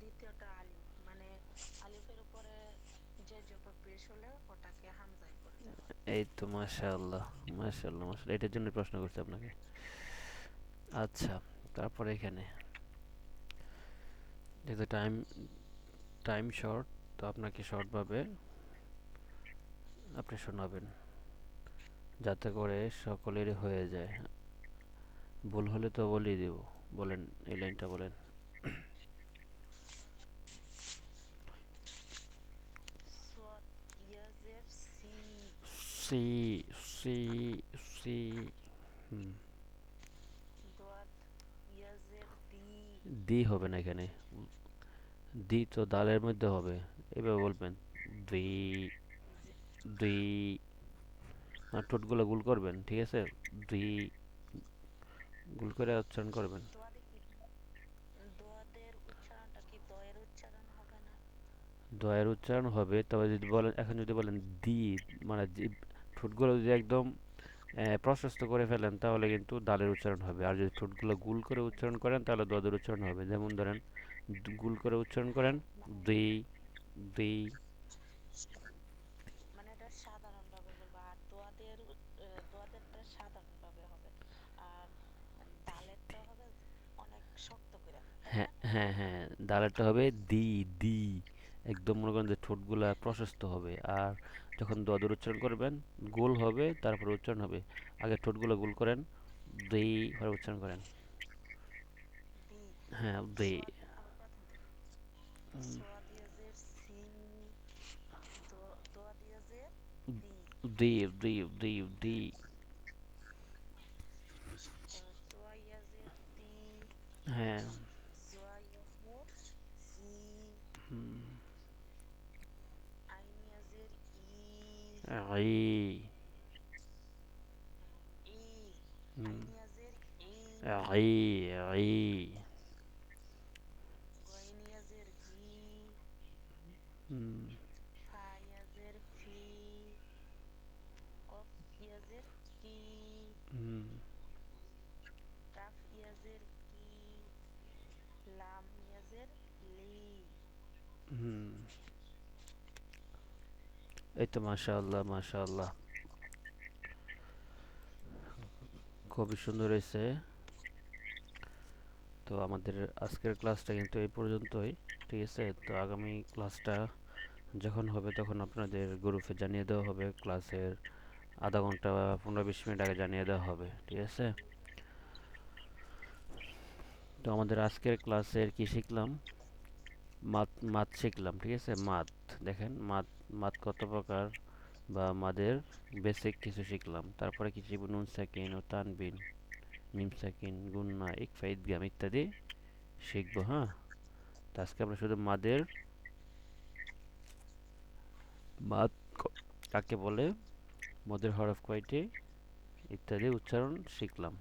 দ্বিতীয়টা আলিফ, মানে আলিফের উপরে যে জবর পেশ হলে ওটাকে হামজায় পরিণত হয়। এই তো মাশাআল্লাহ, মাশাআল্লাহ, মাশাআল্লাহ, এটার জন্য প্রশ্ন করছি আপনাকে। আচ্ছা, তারপরে এখানে যেহেতু টাইম টাইম শর্ট, তো আপনাকে শর্টভাবে আপনি শোনাবেন, যাতে করে সকলেরই হয়ে যায়। ভুল হলে তো বলেই দেব। বলেন, এই লাইনটা বলেন। সোয়াদ ইয়াজের সি, সি, সি, সি। হুম, দোয়াদ ইয়াজের দি, দি হবে না এখানে। দি তো দালের মধ্যে হবে। এভাবে বলবেন, দি, জি- দি। আর ঠোঁটগুলো গুল করবেন, ঠিক আছে? দি, গুল করে উচ্চারণ করবেন। দোয়াদে কি, দোয়াদের উচ্চারণটা কি দয়ের উচ্চারণ হবে না? দয়ের উচ্চারণ হবে, তবে যদি বলেন, এখন যদি বলেন দি, মানে ঠোঁটগুলো যদি একদম প্রশস্ত করে ফেলেন তাহলে কিন্তু দালের উচ্চারণ হবে। আর যদি ঠোঁটগুলো গুল করে উচ্চারণ করেন তাহলে দদের উচ্চারণ হবে। যেমন ধরেন, গুল করে উচ্চারণ করেন, মানে দি, দি। মানে এটা সাধারণভাবে বলবো, আর দোয়াদেরটা সাধারণভাবে হবে, আর দালেরটা হবে অনেক শক্ত করে, তাই হ্যাঁ, না? হ্যাঁ, হ্যাঁ, দালেরটা হবে দি, দি। একদম মনে করেন যে ঠোঁটগুলা প্রশস্ত হবে। আর যখন দদের উচ্চারণ করবেন, গোল হবে, তারপর উচ্চারণ হবে। আগে ঠোঁটগুলো গোল করেন, দি, পরে উচ্চারণ করেন। দি। হ্যাঁ, দি। সোয়াদ, আমি প্রথম থেকে, সোয়াদ ইয়াজের সি, দি। দি। জয়াজের তি। হ্যাঁ। জয়ামুর জি। হুম, আইনিয়াজের ই। ই। ই। হুম, আইনিয়াজের ই। ই। ই। গইনিয়াজের গি। হুম, ফায়াজের ফি। কফ ইয়াজের কি। হুম, কাফ ইয়াজের কি। লাম ইয়াজের লি। হুম। এই তো মাশাআল্লাহ, মাশাআল্লাহ, খুবই সুন্দর হয়েছে। তো আমাদের আজকের ক্লাসটা কিন্তু এই পর্যন্তই। ঠিক আছে, তো আগামী ক্লাসটা যখন হবে তখন আপনাদের গ্রুপে জানিয়ে দেওয়া হবে। ক্লাসের আধা ঘন্টা বা 15-20 মিনিট আগে জানিয়ে দেওয়া হবে। ঠিক আছে, তো আমাদের আজকের ক্লাসের কি শিখলাম? মাত মাত শিখলাম। ঠিক আছে, মাত। দেখেন মাত, মাত কত প্রকার, বা মাদের বেসিক কিছু শিখলাম। তারপরে কি শিখব? নুন সাকিন ও তানবিন, মিম সাকিন, গুন্না, ইকফা, ইদগাম ইত্যাদি শিখবো। হ্যাঁ, তো আজকে আমরা শুধু মাদের, মাদ কাকে বলে, মদের হরফ কয়টি ইত্যাদি উচ্চারণ শিখলাম।